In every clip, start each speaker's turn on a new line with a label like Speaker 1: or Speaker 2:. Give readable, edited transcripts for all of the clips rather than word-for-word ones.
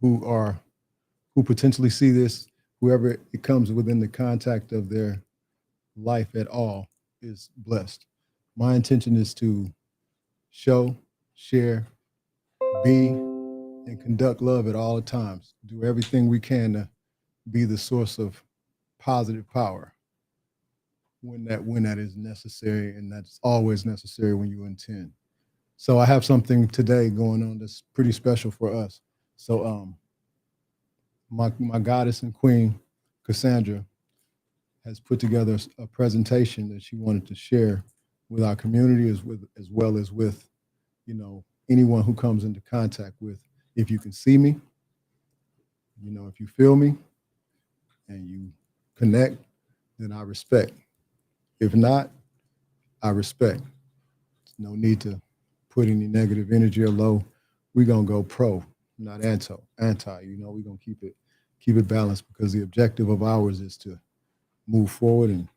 Speaker 1: who are who potentially see this, whoever it comes within the contact of their life at all is blessed. My intention is to show, share, be, and conduct love at all times. Do everything we can to be the source of positive power when that is necessary, and that's always necessary when you intend. So I have something today going on that's pretty special for us. So my goddess and queen Cassandra has put together a presentation that she wanted to share with our community as well as with anyone who comes into contact with. If you can see me, if you feel me and you connect, then I respect. If not, I respect. No need to put any negative energy or low. We're gonna go pro, not anti. Anti. We're gonna keep it balanced because the objective of ours is to move forward and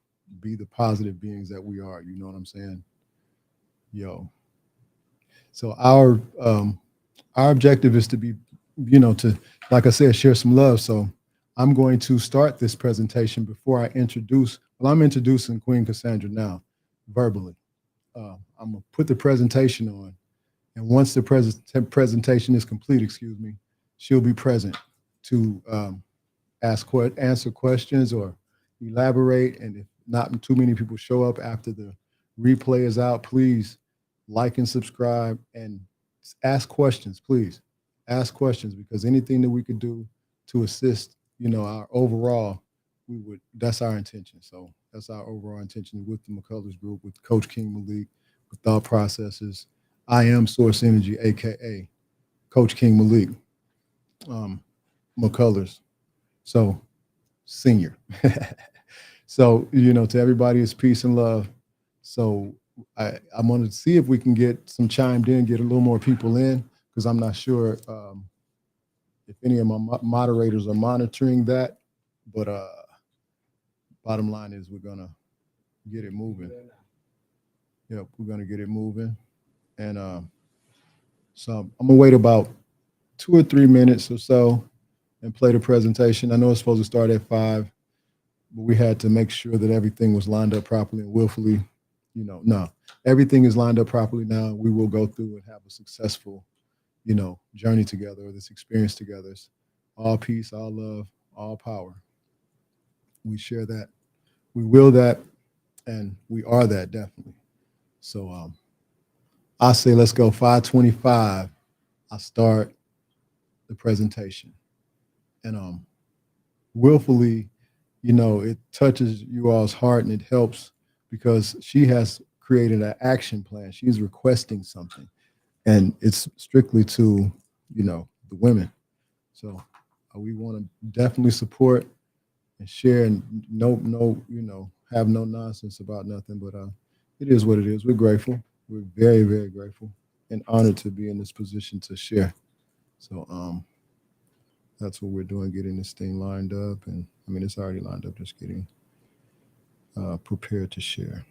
Speaker 1: be the positive beings that we are. You know what I'm saying? Yo. So our objective is to be, to, like I said, share some love. So I'm going to start this presentation before I introduce. Well, I'm introducing Queen Cassandra now, verbally. I'm gonna put the presentation on, and once the presentation is complete, excuse me, she'll be present to answer questions or elaborate. And if not too many people show up after the replay is out, please like and subscribe and ask questions. Please ask questions, because anything that we could do to assist, our overall, we would. That's our intention. So that's our overall intention with the McCullers group, with Coach King Malik, with Thought Processes. I am Source Energy, aka Coach King Malik, McCullers. So senior. So, to everybody, it's peace and love. So I'm going to see if we can get some chimed in, get a little more people in, because I'm not sure if any of my moderators are monitoring that. But bottom line is we're going to get it moving. Yep, we're going to get it moving. And so I'm going to wait about 2 or 3 minutes or so and play the presentation. I know it's supposed to start at 5, but we had to make sure that everything was lined up properly and willfully. No, everything is lined up properly now. We will go through and have a successful, journey together, or this experience together. It's all peace, all love, all power. We share that. We will that, and we are that, definitely. So I say let's go 5:25. I start the presentation. And willfully, it touches you all's heart and it helps because she has created an action plan. She's requesting something, and it's strictly to, the women. So we want to definitely support and share, and have no nonsense about nothing. But it is what it is. We're grateful. We're very, very grateful and honored to be in this position to share. So that's what we're doing, getting this thing lined up. And I mean, it's already lined up, just getting prepared to share.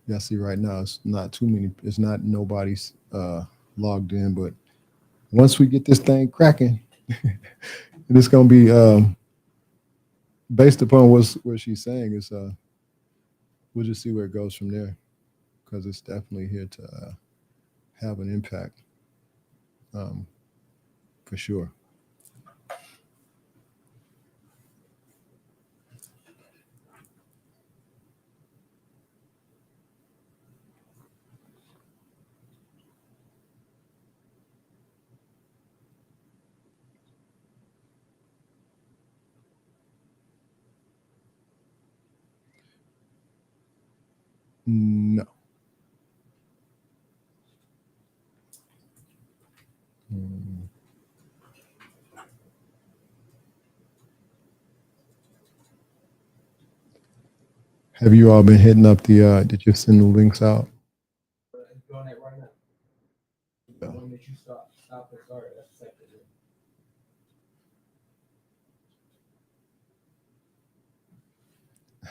Speaker 1: Yeah, see, right now it's not too many, it's not nobody's logged in, but once we get this thing cracking, it's going to be based upon what she's saying. Is we'll just see where it goes from there, because it's definitely here to have an impact, for sure. No. Mm. Have you all been hitting up the? Did you send the links out?
Speaker 2: Doing it right now. The one that you stop and start. That's the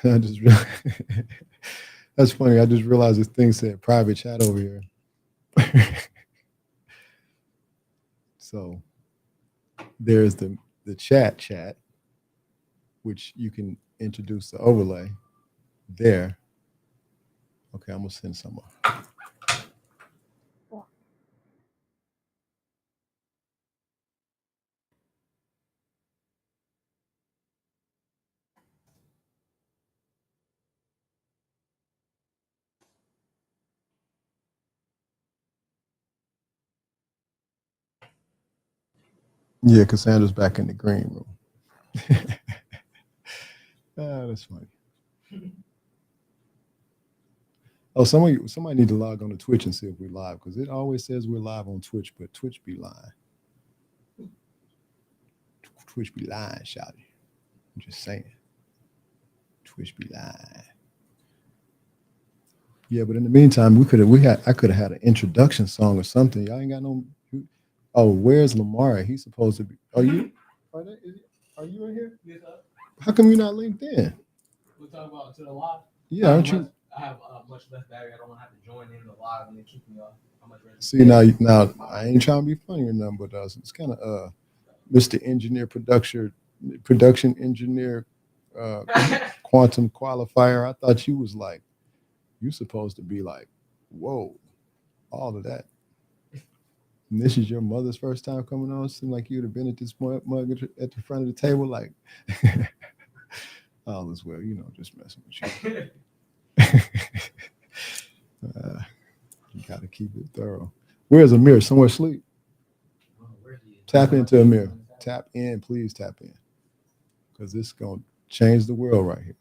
Speaker 2: second.
Speaker 1: I just that's funny. I just realized this thing said private chat over here. So there's the chat, which you can introduce the overlay there. Okay, I'm gonna send some. Yeah, Cassandra's back in the green room. Ah, that's funny. Oh, somebody need to log on to Twitch and see if we're live because it always says we're live on Twitch, but Twitch be lying. Twitch be lying, shouty. I'm just saying. Twitch be lying. Yeah, but in the meantime, I could have had an introduction song or something. Y'all ain't got no. Oh, where's Lamar? He's supposed to be. Are you? Are you in here?
Speaker 2: Yes, sir.
Speaker 1: How come you're not linked in?
Speaker 2: We'll talk about to the live.
Speaker 1: Yeah, aren't you?
Speaker 2: I have much less battery. I don't want to have to join in the live and then keep me off. How much rather
Speaker 1: See now I ain't trying to be funny or nothing, but it's kind of Mr. Engineer production engineer, uh, quantum qualifier. I thought you was like you supposed to be like, whoa, all of that. And this is your mother's first time coming on. Seemed like you'd have been at this mug at the front of the table, like all is well, just messing with you. You gotta keep it thorough. Where's Amir? Somewhere asleep. Tap into Amir. Tap in, please tap in. Because this is going to change the world right here.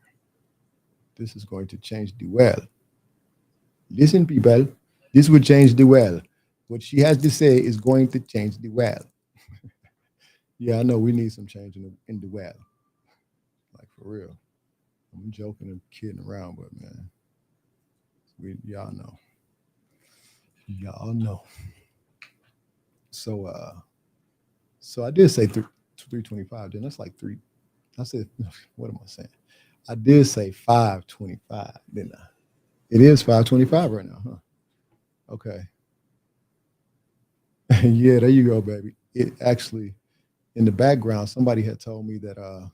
Speaker 1: This is going to change the world. Listen, people, this will change the world. What she has to say is going to change the world. Yeah, I know we need some change in the world. Like for real. I'm joking and kidding around, but man, y'all know. Y'all know. So I did say 325, then that's like three. I said, what am I saying? I did say 525, didn't I? It is 525 right now, huh? Okay. Yeah, there you go, baby. It actually in the background, somebody had told me that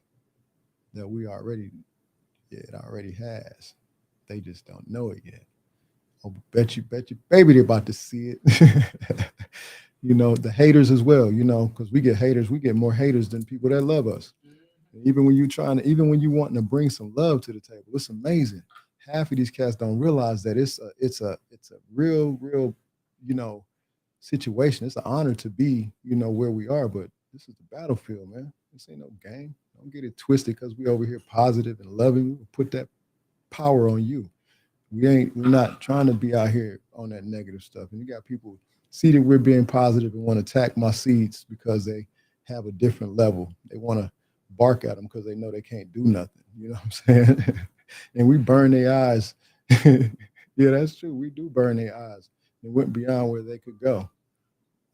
Speaker 1: we already, yeah, it already has. They just don't know it yet. Oh, bet you, baby, they're about to see it. The haters as well, because we get haters, we get more haters than people that love us. Even when even when you wanting to bring some love to the table, it's amazing. Half of these cats don't realize that it's a real, you know, situation. It's an honor to be, where we are, but this is the battlefield, man. This ain't no game. Don't get it twisted because we over here positive and loving. We'll put that power on you. We're not trying to be out here on that negative stuff. And you got people see that we're being positive and want to attack my seeds because they have a different level. They want to bark at them because they know they can't do nothing. You know what I'm saying? And we burn their eyes. Yeah, that's true. We do burn their eyes. They went beyond where they could go.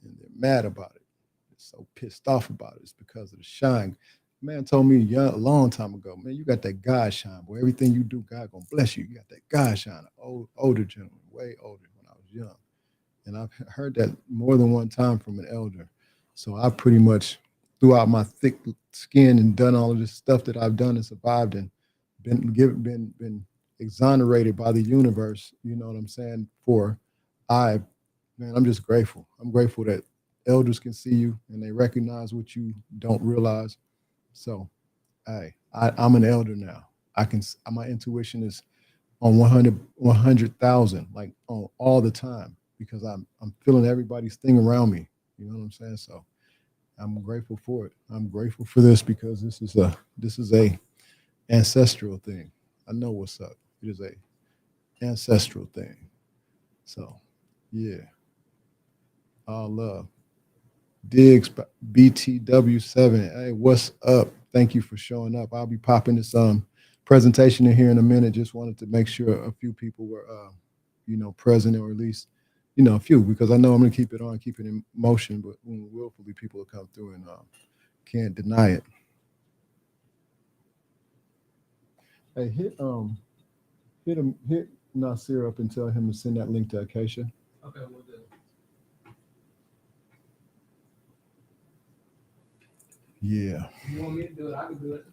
Speaker 1: And they're mad about it. They're so pissed off about it. It's because of the shine. Man told me a long time ago, man, you got that God shine, boy. Everything you do, God gonna bless you. You got that God shine. Older gentleman, way older when I was young. And I've heard that more than one time from an elder. So I pretty much threw out my thick skin and done all of this stuff that I've done and survived and been exonerated by the universe. You know what I'm saying? I man, I'm just grateful. I'm grateful that elders can see you and they recognize what you don't realize. So, hey, I'm an elder now. My intuition is on 100,000, like on all the time because I'm feeling everybody's thing around me. You know what I'm saying? So I'm grateful for it. I'm grateful for this because this is a ancestral thing. I know what's up. It is a ancestral thing. So yeah, all love. Diggs BTW7. Hey, what's up? Thank you for showing up. I'll be popping this presentation in here in a minute. Just wanted to make sure a few people were present or at least a few because I know I'm gonna keep it on, keep it in motion, but willfully people will come through and can't deny it. Hey, hit Nasir up and tell him to send that link to Acacia.
Speaker 2: Okay, we'll do.
Speaker 1: Yeah.
Speaker 2: If you want me to do it, I can do it.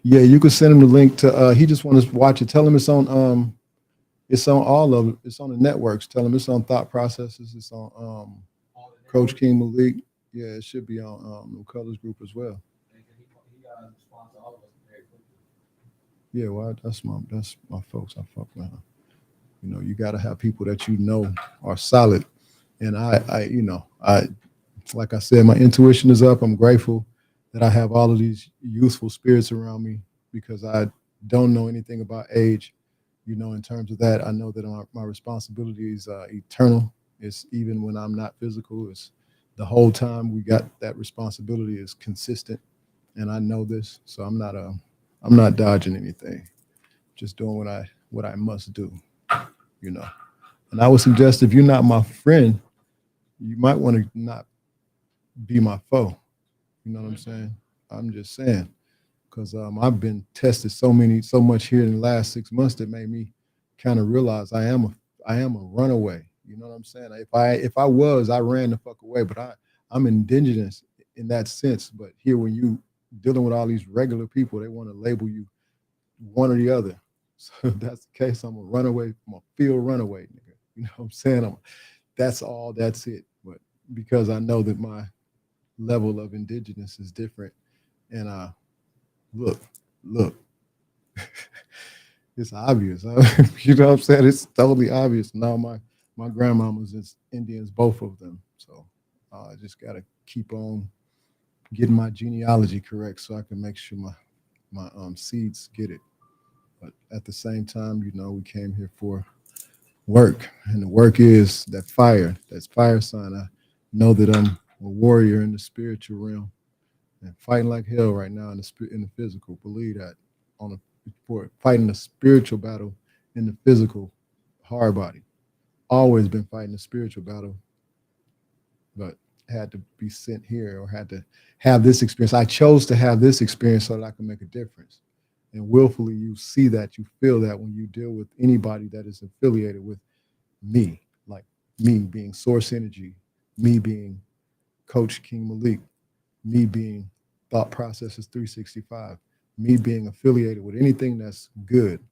Speaker 1: Yeah, you could send him the link to he just wants to watch it. Tell him it's on all of it. It's on the networks. Tell him it's on Thought Processes. It's on
Speaker 2: All the
Speaker 1: Coach
Speaker 2: networks.
Speaker 1: King Malik. Yeah, it should be on McCullers group as well.
Speaker 2: And he responds to all of us very quickly.
Speaker 1: Yeah, well, that's my folks. I fuck with her. You know, you got to have people that you know are solid. And I like I said, my intuition is up. I'm grateful that I have all of these youthful spirits around me because I don't know anything about age. You know, in terms of that, I know that my responsibility is eternal. It's even when I'm not physical. It's the whole time we got that responsibility is consistent, and I know this, so I'm not dodging anything. Just doing what I must do. You know, and I would suggest if you're not my friend, you might want to not be my foe. You know what I'm saying? I'm just saying because I've been tested so much here in the last 6 months that made me kind of realize I am a runaway. You know what I'm saying? If I ran the fuck away, but I'm indigenous in that sense. But here, when you dealing with all these regular people, they want to label you one or the other. So if that's the case, I'm a runaway. I'm a field runaway, nigga. You know what I'm saying? That's all. That's it. But because I know that my level of indigenous is different, and look, look, it's obvious. You know what I'm saying? It's totally obvious. Now my grandmama's is Indians, both of them. So I just gotta keep on getting my genealogy correct so I can make sure my seeds get it. But at the same time, you know, we came here for work, and the work is that fire. That's fire sign. I know that I'm a warrior in the spiritual realm and fighting like hell right now in in the physical. Believe that on a for fighting a spiritual battle in the physical hard body. Always been fighting a spiritual battle, but had to be sent here or had to have this experience. I chose to have this experience so that I can make a difference. And willfully, you see that, you feel that when you deal with anybody that is affiliated with me, like me being Source Energy, me being Coach King Malik, me being Thought Processes 365, me being affiliated with anything that's good,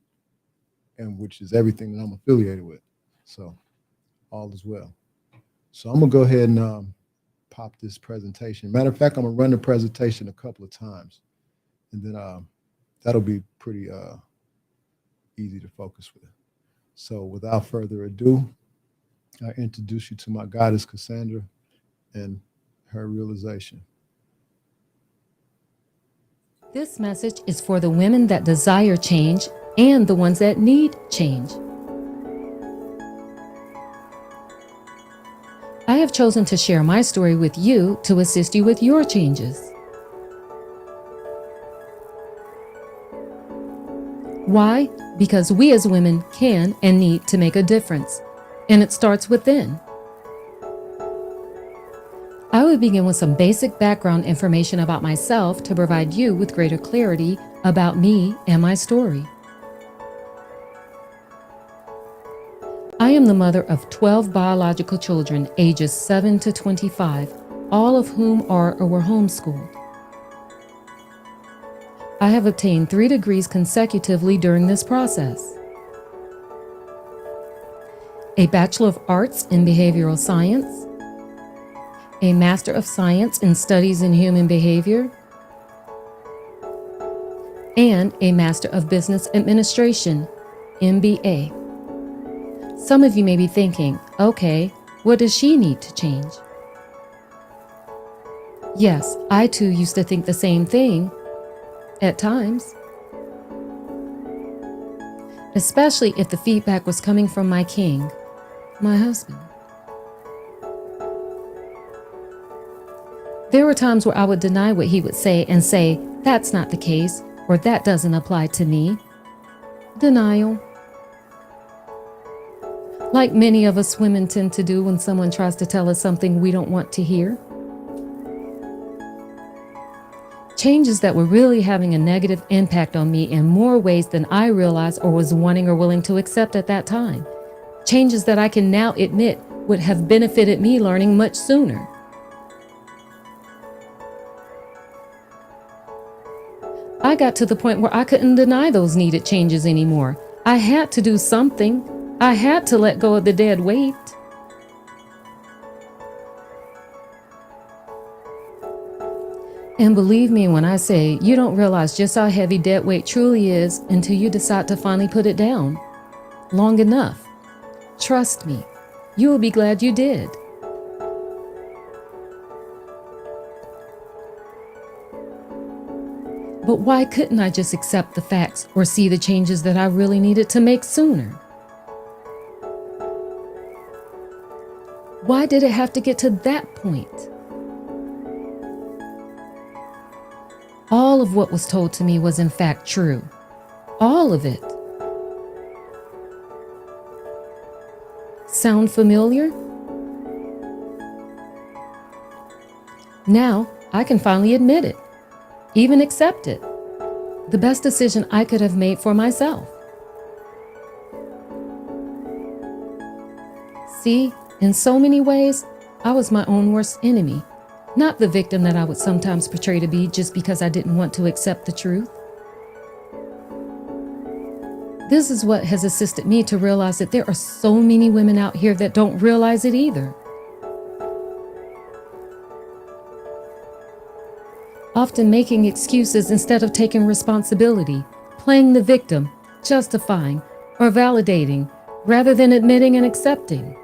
Speaker 1: and which is everything that I'm affiliated with. So all is well. So I'm gonna go ahead and pop this presentation. Matter of fact, I'm gonna run the presentation a couple of times, and then that'll be pretty easy to focus with. So without further ado, I introduce you to my goddess Cassandra and her realization.
Speaker 3: This message is for the women that desire change and the ones that need change. I have chosen to share my story with you to assist you with your changes. Why? Because we as women can and need to make a difference, and it starts within. I will begin with some basic background information about myself to provide you with greater clarity about me and my story. I am the mother of 12 biological children ages 7 to 25, all of whom are or were homeschooled. I have obtained 3 degrees consecutively during this process: a Bachelor of Arts in Behavioral Science, a Master of Science in Studies in Human Behavior, and a Master of Business Administration, MBA. Some of you may be thinking, okay, what does she need to change? Yes, I too used to think the same thing at times, especially if the feedback was coming from my king, my husband. There were times where I would deny what he would say and say, that's not the case, or that doesn't apply to me. Denial. Like many of us women tend to do when someone tries to tell us something we don't want to hear. Changes that were really having a negative impact on me in more ways than I realized or was wanting or willing to accept at that time. Changes that I can now admit would have benefited me learning much sooner. I got to the point where I couldn't deny those needed changes anymore. I had to do something. I had to let go of the dead weight. And believe me when I say you don't realize just how heavy dead weight truly is until you decide to finally put it down long enough. Trust me, you will be glad you did. But why couldn't I just accept the facts or see the changes that I really needed to make sooner? Why did it have to get to that point? All of what was told to me was in fact true. All of it. Sound familiar? Now I can finally admit it, even accept it. The best decision I could have made for myself. See, in so many ways, I was my own worst enemy. Not the victim that I would sometimes portray to be just because I didn't want to accept the truth. This is what has assisted me to realize that there are so many women out here that don't realize it either. Often making excuses instead of taking responsibility, playing the victim, justifying, or validating, rather than admitting and accepting.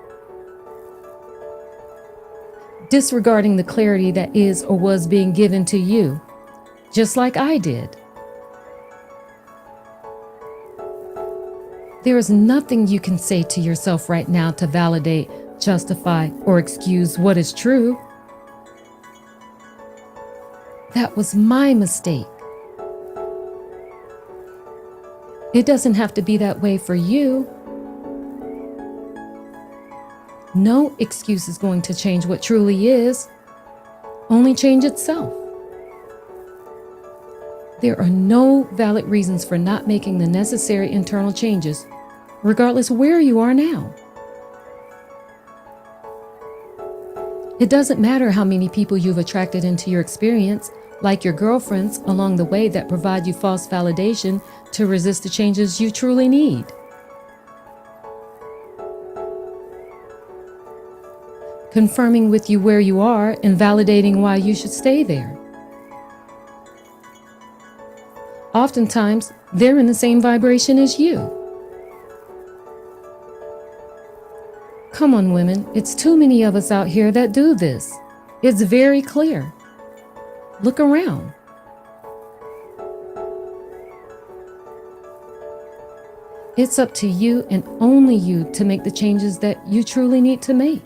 Speaker 3: Disregarding the clarity that is or was being given to you, just like I did. There is nothing you can say to yourself right now to validate, justify, or excuse what is true. That was my mistake. It doesn't have to be that way for you. No excuse is going to change what truly is, only change itself. There are no valid reasons for not making the necessary internal changes, regardless where you are now. It doesn't matter how many people you've attracted into your experience, like your girlfriends along the way that provide you false validation to resist the changes you truly need. Confirming with you where you are and validating why you should stay there. Oftentimes, they're in the same vibration as you. Come on, women, it's too many of us out here that do this. It's very clear. Look around. It's up to you and only you to make the changes that you truly need to make.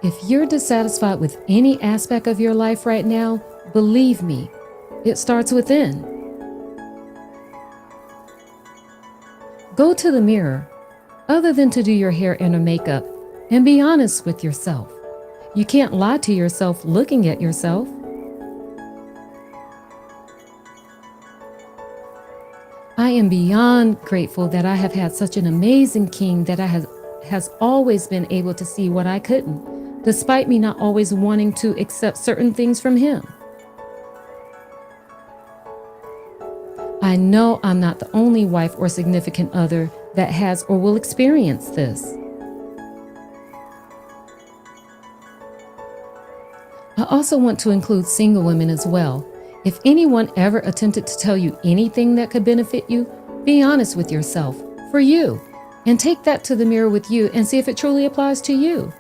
Speaker 3: If you're dissatisfied with any aspect of your life right now, believe me, it starts within. Go to the mirror, other than to do your hair and or makeup, and be honest with yourself. You can't lie to yourself looking at yourself. I am beyond grateful that I have had such an amazing king that has always been able to see what I couldn't, despite me not always wanting to accept certain things from him. I know I'm not the only wife or significant other that has or will experience this. I also want to include single women as well. If anyone ever attempted to tell you anything that could benefit you, be honest with yourself, for you, and take that to the mirror with you and see if it truly applies to you.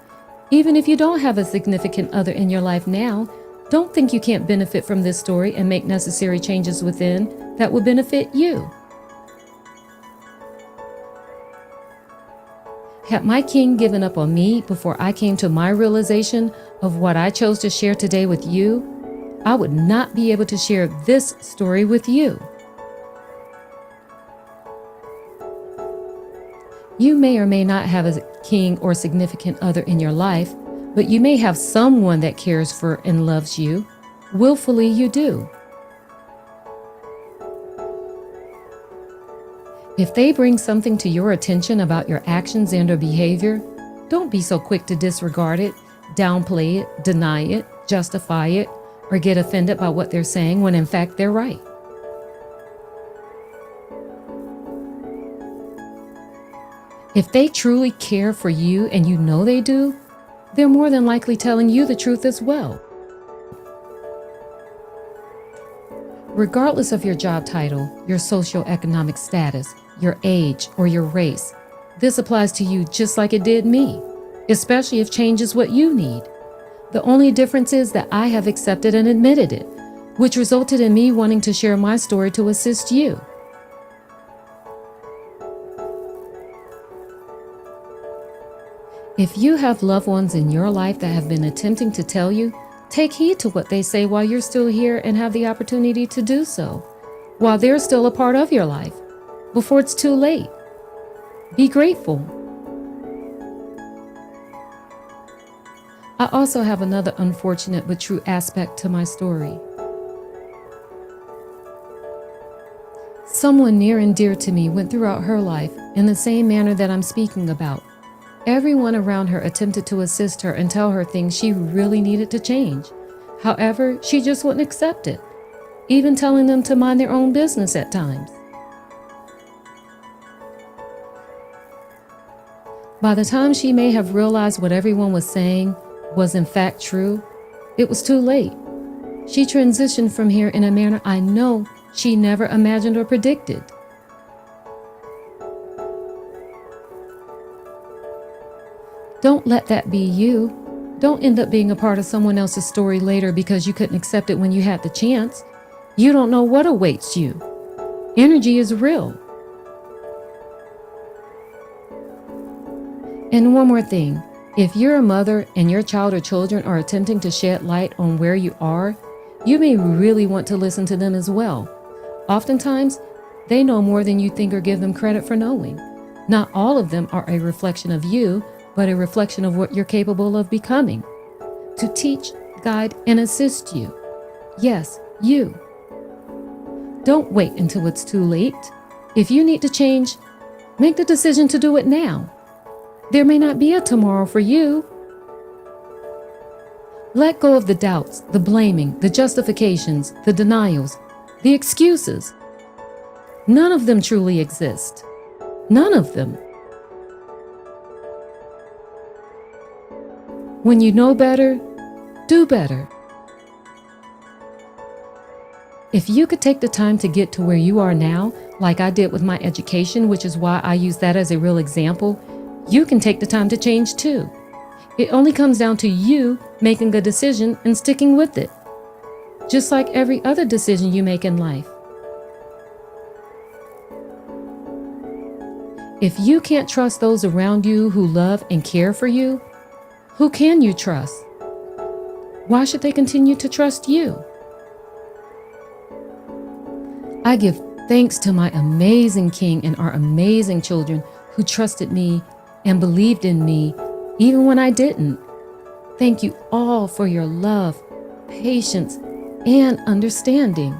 Speaker 3: Even if you don't have a significant other in your life now, don't think you can't benefit from this story and make necessary changes within that will benefit you. Had my king given up on me before I came to my realization of what I chose to share today with you, I would not be able to share this story with you. You may or may not have a king or significant other in your life, but you may have someone that cares for and loves you. Willfully, you do. If they bring something to your attention about your actions and or behavior, don't be so quick to disregard it, downplay it, deny it, justify it, or get offended by what they're saying when in fact they're right. If they truly care for you and you know they do, they're more than likely telling you the truth as well. Regardless of your job title, your socioeconomic status, your age, or your race, this applies to you just like it did me, especially if change is what you need. The only difference is that I have accepted and admitted it, which resulted in me wanting to share my story to assist you. If you have loved ones in your life that have been attempting to tell you, take heed to what they say while you're still here and have the opportunity to do so, while they're still a part of your life, before it's too late. Be grateful. I also have another unfortunate but true aspect to my story. Someone near and dear to me went throughout her life in the same manner that I'm speaking about. Everyone around her attempted to assist her and tell her things she really needed to change. However, she just wouldn't accept it, even telling them to mind their own business at times. By the time she may have realized what everyone was saying was in fact true, it was too late. She transitioned from here in a manner I know she never imagined or predicted. Don't let that be you. Don't end up being a part of someone else's story later because you couldn't accept it when you had the chance. You don't know what awaits you. Energy is real. And one more thing, if you're a mother and your child or children are attempting to shed light on where you are, you may really want to listen to them as well. Oftentimes, they know more than you think or give them credit for knowing. Not all of them are a reflection of you, but a reflection of what you're capable of becoming. To teach, guide, and assist you. Yes, you. Don't wait until it's too late. If you need to change, make the decision to do it now. There may not be a tomorrow for you. Let go of the doubts, the blaming, the justifications, the denials, the excuses. None of them truly exist. None of them. When you know better, do better. If you could take the time to get to where you are now, like I did with my education, which is why I use that as a real example, you can take the time to change too. It only comes down to you making a decision and sticking with it, just like every other decision you make in life. If you can't trust those around you who love and care for you, who can you trust? Why should they continue to trust you? I give thanks to my amazing King and our amazing children who trusted me and believed in me even when I didn't. Thank you all for your love, patience, and understanding.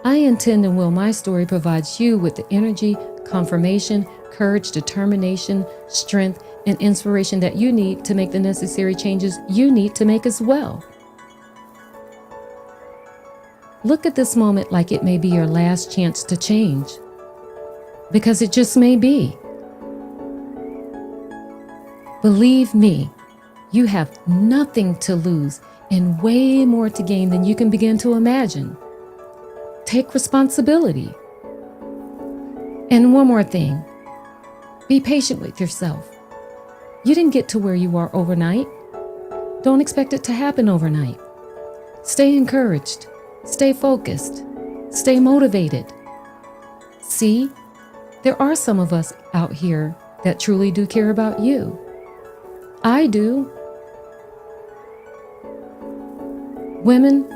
Speaker 3: I intend and will my story provides you with the energy, confirmation, courage, determination, strength, and inspiration that you need to make the necessary changes you need to make as well. Look at this moment like it may be your last chance to change, because it just may be. Believe me, you have nothing to lose and way more to gain than you can begin to imagine. Take responsibility. And one more thing, be patient with yourself. You didn't get to where you are overnight. Don't expect it to happen overnight. Stay encouraged, stay focused, stay motivated. See, there are some of us out here that truly do care about you. I do. Women,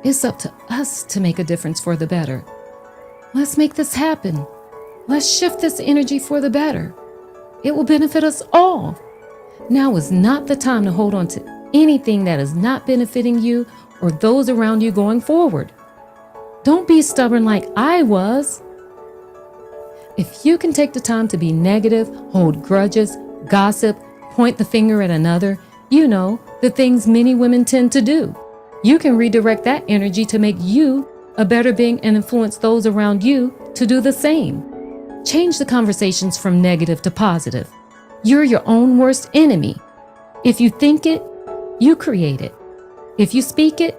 Speaker 3: it's up to us to make a difference for the better. Let's make this happen. Let's shift this energy for the better. It will benefit us all. Now is not the time to hold on to anything that is not benefiting you or those around you going forward. Don't be stubborn like I was. If you can take the time to be negative, hold grudges, gossip, point the finger at another, you know, the things many women tend to do. You can redirect that energy to make you a better being and influence those around you to do the same. Change the conversations from negative to positive. You're your own worst enemy. If you think it, you create it. If you speak it,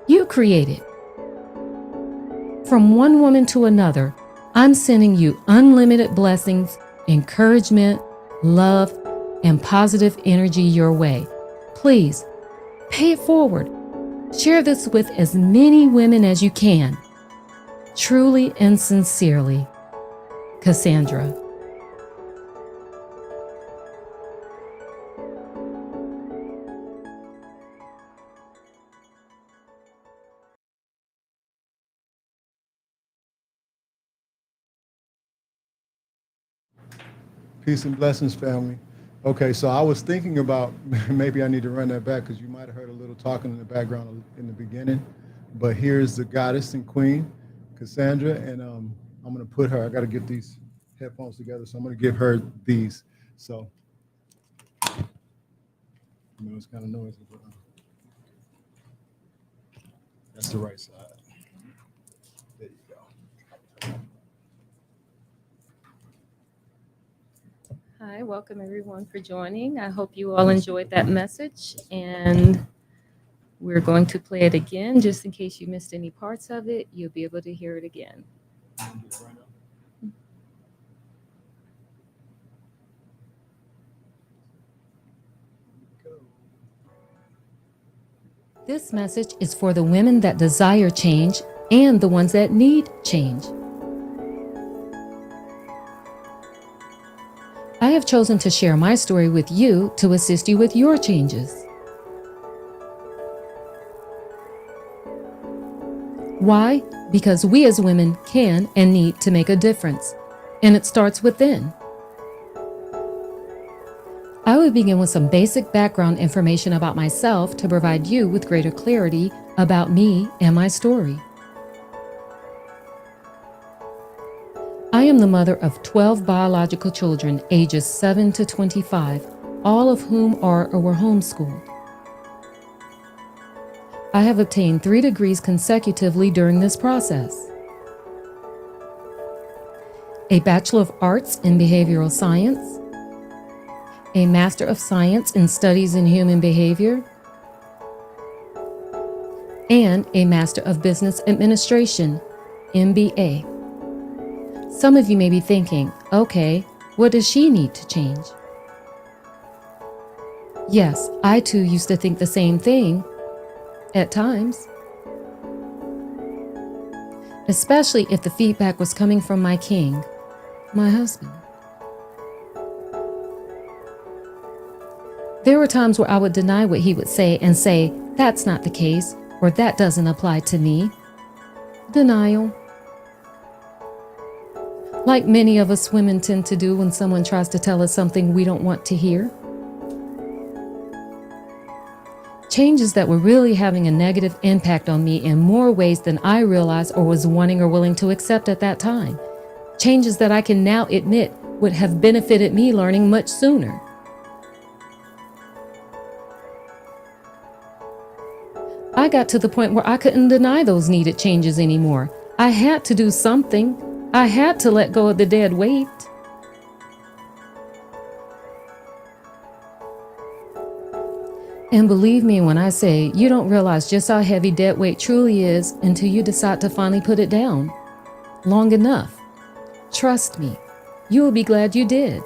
Speaker 3: you create it. From one woman to another, I'm sending you unlimited blessings, encouragement, love, and positive energy your way. Please, pay it forward. Share this with as many women as you can. Truly and sincerely, Cassandra.
Speaker 1: Peace and blessings, family. Okay, so I was thinking about maybe I need to run that back because you might have heard a little talking in the background in the beginning. But here's the goddess and queen, Cassandra, and I'm going to put her, I got to get these headphones together, so I'm going to give her these. So, it's kind of noisy, but that's the right side. There you go.
Speaker 3: Hi, welcome everyone for joining. I hope you all enjoyed that message, and we're going to play it again just in case you missed any parts of it. You'll be able to hear it again. This message is for the women that desire change and the ones that need change. I have chosen to share my story with you to assist you with your changes. Why? Because we as women can and need to make a difference, and it starts within. I will begin with some basic background information about myself to provide you with greater clarity about me and my story. I am the mother of 12 biological children ages 7 to 25, all of whom are or were homeschooled. I have obtained 3 degrees consecutively during this process. A Bachelor of Arts in Behavioral Science, a Master of Science in Studies in Human Behavior, and a Master of Business Administration, MBA. Some of you may be thinking, okay, what does she need to change? Yes, I too used to think the same thing at times, especially if the feedback was coming from my king, my husband. There were times where I would deny what he would say and say, that's not the case, or that doesn't apply to me. Denial. Like many of us women tend to do when someone tries to tell us something we don't want to hear. Changes that were really having a negative impact on me in more ways than I realized or was wanting or willing to accept at that time. Changes that I can now admit would have benefited me learning much sooner. I got to the point where I couldn't deny those needed changes anymore. I had to do something. I had to let go of the dead weight. And believe me when I say you don't realize just how heavy dead weight truly is until you decide to finally put it down long enough. Trust me, you will be glad you did.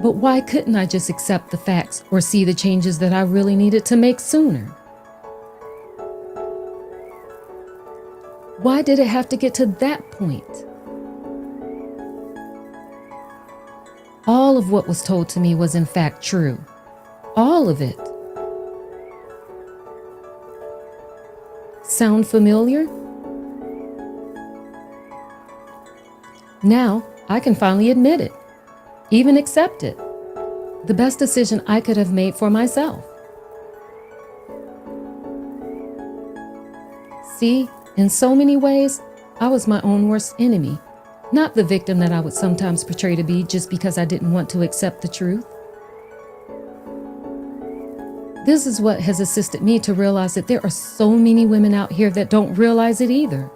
Speaker 3: But why couldn't I just accept the facts or see the changes that I really needed to make sooner? Why did it have to get to that point? All of what was told to me was in fact true. All of it. Sound familiar? Now I can finally admit it, even accept it. The best decision I could have made for myself. See, in so many ways, I was my own worst enemy, not the victim that I would sometimes portray to be just because I didn't want to accept the truth. This is what has assisted me to realize that there are so many women out here that don't realize it either.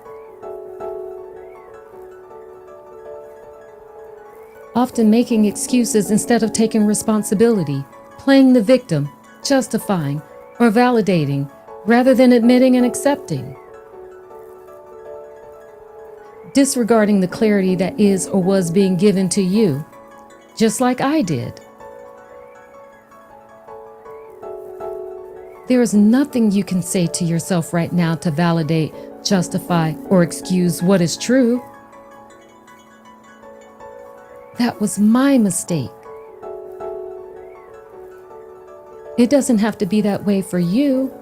Speaker 3: Often making excuses instead of taking responsibility, playing the victim, justifying, or validating, rather than admitting and accepting. Disregarding the clarity that is or was being given to you, just like I did. There is nothing you can say to yourself right now to validate, justify, or excuse what is true. That was my mistake. It doesn't have to be that way for you.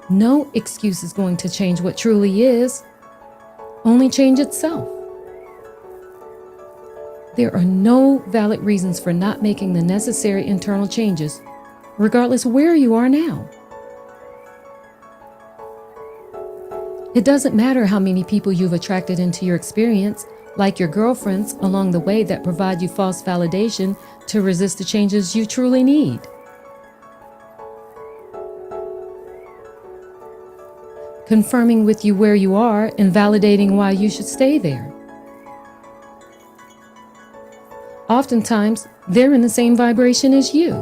Speaker 3: No excuse is going to change what truly is, only change itself. There are no valid reasons for not making the necessary internal changes, regardless where you are now. It doesn't matter how many people you've attracted into your experience, like your girlfriends along the way that provide you false validation to resist the changes you truly need. Confirming with you where you are and validating why you should stay there. Oftentimes, they're in the same vibration as you.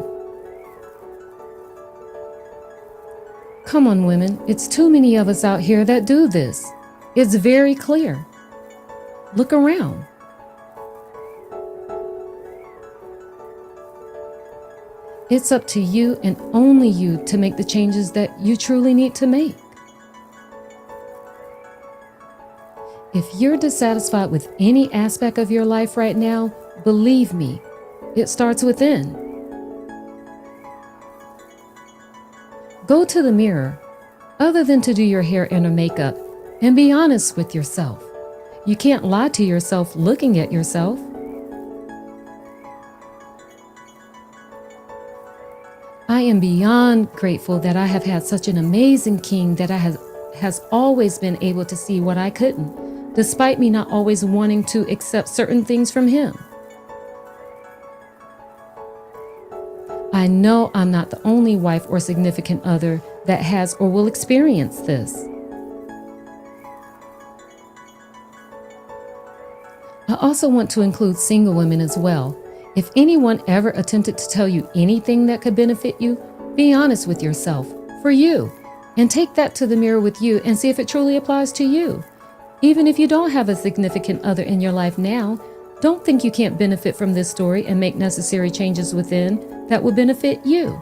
Speaker 3: Come on, women, it's too many of us out here that do this. It's very clear. Look around. It's up to you and only you to make the changes that you truly need to make. If you're dissatisfied with any aspect of your life right now, believe me, it starts within. Go to the mirror, other than to do your hair and or makeup, and be honest with yourself. You can't lie to yourself looking at yourself. I am beyond grateful that I have had such an amazing king that has always been able to see what I couldn't, despite me not always wanting to accept certain things from him. I know I'm not the only wife or significant other that has or will experience this. I also want to include single women as well. If anyone ever attempted to tell you anything that could benefit you, be honest with yourself, for you, and take that to the mirror with you and see if it truly applies to you. Even if you don't have a significant other in your life now, don't think you can't benefit from this story and make necessary changes within that will benefit you.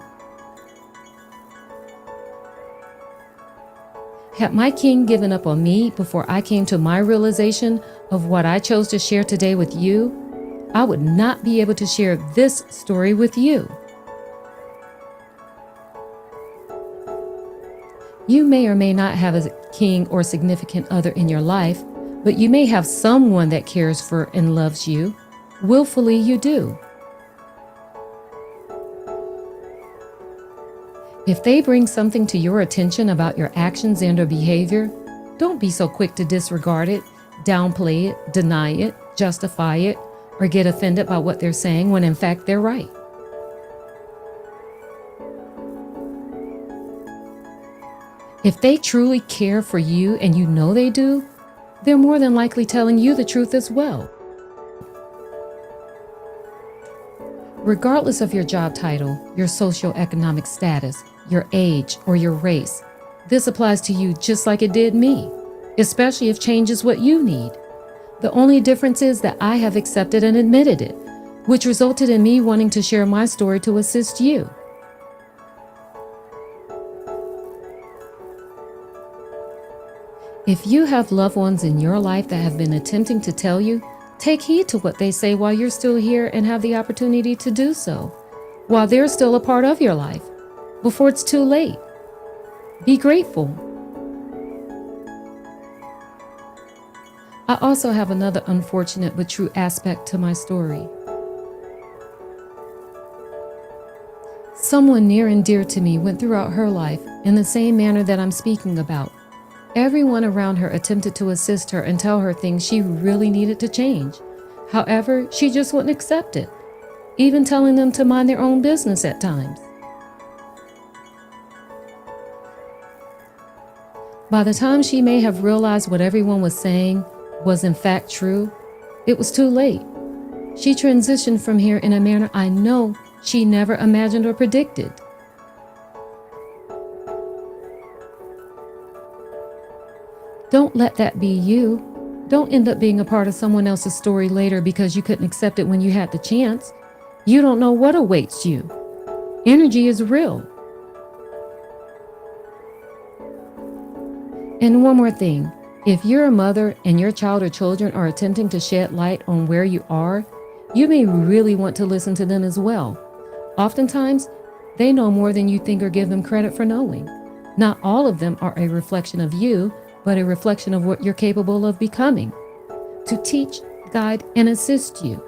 Speaker 3: Had my king given up on me before I came to my realization of what I chose to share today with you, I would not be able to share this story with you. You may or may not have a king or significant other in your life, but you may have someone that cares for and loves you. Willfully, you do. If they bring something to your attention about your actions and or behavior, don't be so quick to disregard it, downplay it, deny it, justify it, or get offended by what they're saying when in fact they're right. If they truly care for you and you know they do, they're more than likely telling you the truth as well. Regardless of your job title, your socioeconomic status, your age, or your race, this applies to you just like it did me, especially if change is what you need. The only difference is that I have accepted and admitted it, which resulted in me wanting to share my story to assist you. If you have loved ones in your life that have been attempting to tell you, take heed to what they say while you're still here and have the opportunity to do so, while they're still a part of your life, before it's too late. Be grateful. I also have another unfortunate but true aspect to my story. Someone near and dear to me went throughout her life in the same manner that I'm speaking about. Everyone around her attempted to assist her and tell her things she really needed to change. However, she just wouldn't accept it. even telling them to mind their own business at times. By the time she may have realized what everyone was saying was in fact true, it was too late. She transitioned from here in a manner I know she never imagined or predicted. Don't let that be you. Don't end up being a part of someone else's story later because you couldn't accept it when you had the chance. You don't know what awaits you. Energy is real. And one more thing, if you're a mother and your child or children are attempting to shed light on where you are, you may really want to listen to them as well. Oftentimes, they know more than you think or give them credit for knowing. Not all of them are a reflection of you, but a reflection of what you're capable of becoming. To teach, guide, and assist you.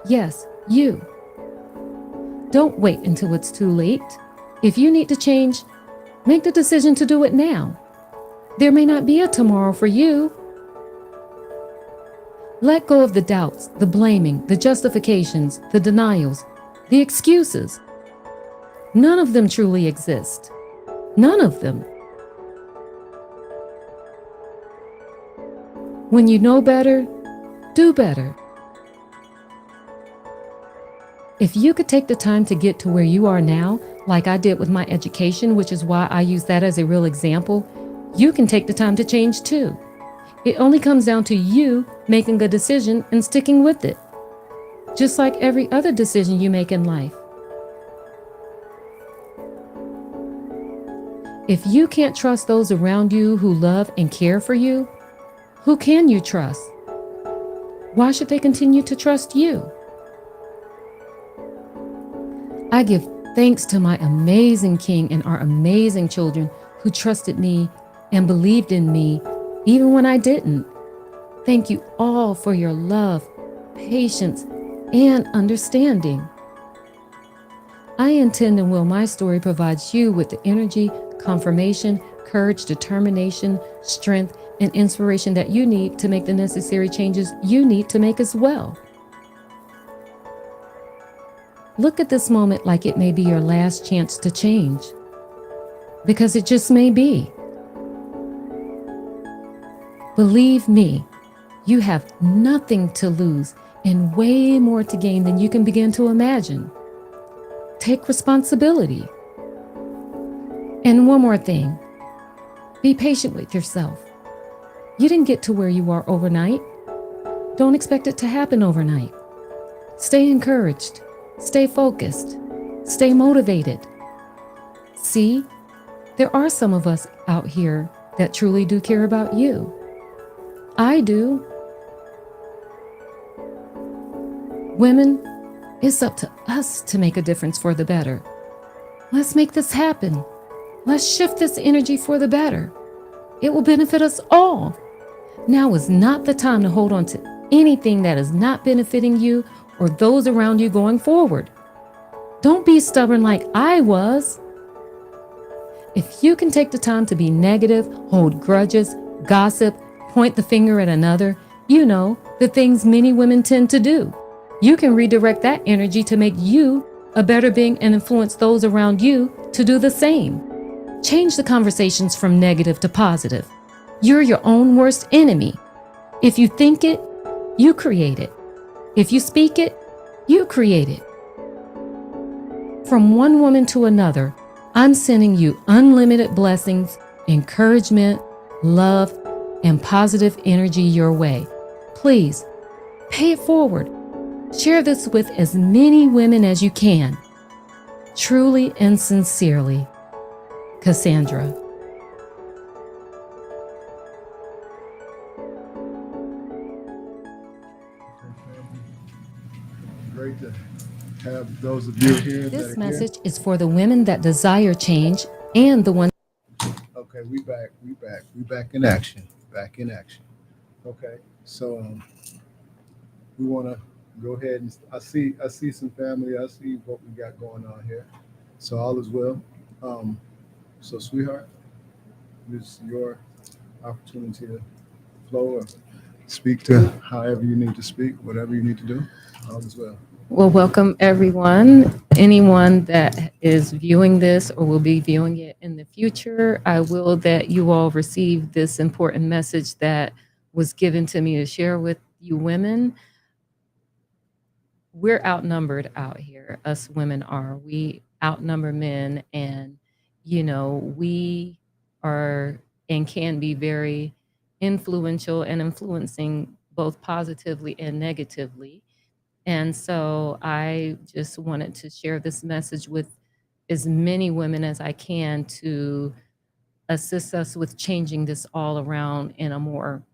Speaker 3: Yes, you. Don't wait until it's too late. If you need to change, make the decision to do it now. There may not be a tomorrow for you. Let go of the doubts, the blaming, the justifications, the denials, the excuses. None of them truly exist. None of them. When you know better, do better. If you could take the time to get to where you are now, like I did with my education, which is why I use that as a real example, you can take the time to change too. It only comes down to you making a decision and sticking with it, just like every other decision you make in life. If you can't trust those around you who love and care for you, who can you trust? Why should they continue to trust you? I give thanks to my amazing King and our amazing children who trusted me and believed in me even when I didn't. Thank you all for your love, patience, and understanding. I intend and will my story provides you with the energy, confirmation, courage, determination, strength, and inspiration that you need to make the necessary changes you need to make as well. Look at this moment like it may be your last chance to change, because it just may be. Believe me, you have nothing to lose and way more to gain than you can begin to imagine. Take responsibility. And one more thing, be patient with yourself. You didn't get to where you are overnight. Don't expect it to happen overnight. Stay encouraged, stay focused, stay motivated. See, there are some of us out here that truly do care about you. I do. Women, it's up to us to make a difference for the better. Let's make this happen. Let's shift this energy for the better. It will benefit us all. Now is not the time to hold on to anything that is not benefiting you or those around you going forward. Don't be stubborn like I was. If you can take the time to be negative, hold grudges, gossip, point the finger at another, you know, the things many women tend to do. You can redirect that energy to make you a better being and influence those around you to do the same. Change the conversations from negative to positive. You're your own worst enemy. If you think it, you create it. If you speak it, you create it. From one woman to another, I'm sending you unlimited blessings, encouragement, love, and positive energy your way. Please, pay it forward. Share this with as many women as you can. Truly and sincerely, Cassandra.
Speaker 1: Great to have those of you here.
Speaker 3: This message is for the women that desire change and the ones.
Speaker 1: Okay, we back in action. Back in action. Okay, so we want to go ahead and I see some family. I see what we got going on here. So all is well. So sweetheart, this is your opportunity to flow. speak to however you need to speak, whatever you need to do. All is well.
Speaker 3: Well, welcome everyone. Anyone that is viewing this or will be viewing it in the future, I will that you all receive this important message that was given to me to share with you women. We're outnumbered out here. Us women are. We outnumber men, and we are and can be very influential and influencing both positively and negatively. And so I just wanted to share this message with as many women as I can to assist us with changing this all around in a more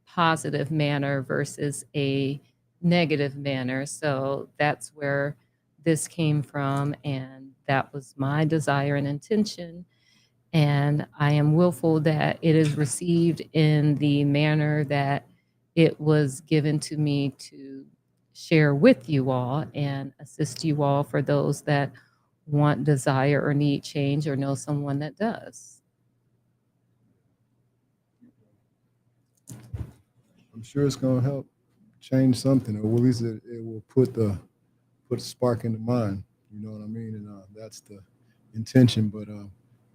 Speaker 3: positive manner versus a negative manner. So that's where this came from. And that was my desire and intention. And I am willful that it is received in the manner that it was given to me to share with you all and assist you all for those that want, desire, or need change or know someone that does.
Speaker 1: I'm sure it's going to help change something, or at least it will put a spark in the mind. You know what I mean? And that's the intention. But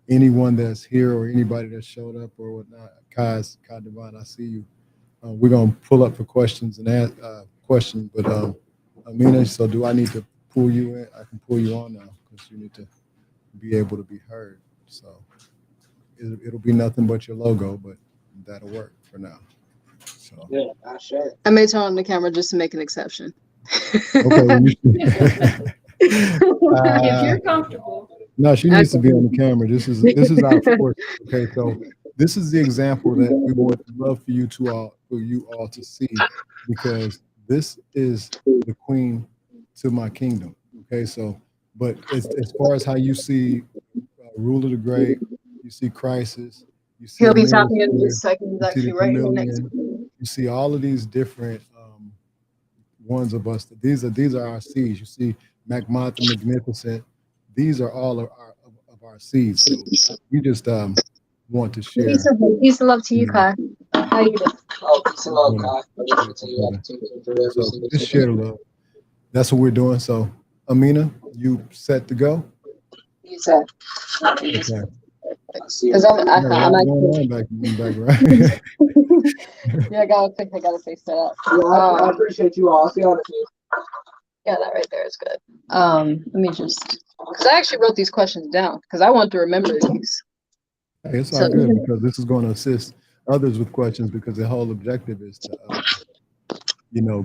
Speaker 1: anyone that's here or anybody that showed up or whatnot, Kai Devon, I see you. We're gonna pull up for questions and ask questions. But Amina, so do I need to pull you in? I can pull you on now because you need to be able to be heard. So it'll be nothing but your logo, but that'll work for now. So.
Speaker 2: Yeah, sure.
Speaker 4: I may turn on the camera just to make an exception.
Speaker 1: Okay.
Speaker 3: If you're comfortable.
Speaker 1: No, she needs to be on the camera. This is our force. Okay, so this is the example that we would love for you all to see, because this is the queen to my kingdom. Okay, so but as far as how you see ruler the great, you see crisis, you see
Speaker 4: He'll be
Speaker 1: Amelia's
Speaker 4: talking in
Speaker 1: here,
Speaker 4: just a second. He's
Speaker 1: you see
Speaker 4: actually
Speaker 1: the
Speaker 4: right here next to
Speaker 1: chameleon,
Speaker 4: me.
Speaker 1: you see all of these different ones of us. These are our seeds. You see Macmoth the Magnificent. These are all of our seeds. So we just want to share.
Speaker 4: Peace and love to you, Kai. How you doing?
Speaker 2: Oh, peace and love,
Speaker 1: Yeah.
Speaker 2: Kai.
Speaker 1: So just share the love. That's what we're doing. So Amina, you set to go?
Speaker 4: You said.
Speaker 1: Okay.
Speaker 4: Because I'm
Speaker 1: Going
Speaker 4: actually.
Speaker 1: on back right.
Speaker 4: Yeah, I gotta fix that up.
Speaker 2: Yeah, I appreciate you all. I'll see you on the few.
Speaker 4: Yeah, that right there is good. Let me just, because I actually wrote these questions down because I want to remember these.
Speaker 1: Hey, it's all good because this is going to assist others with questions, because the whole objective is to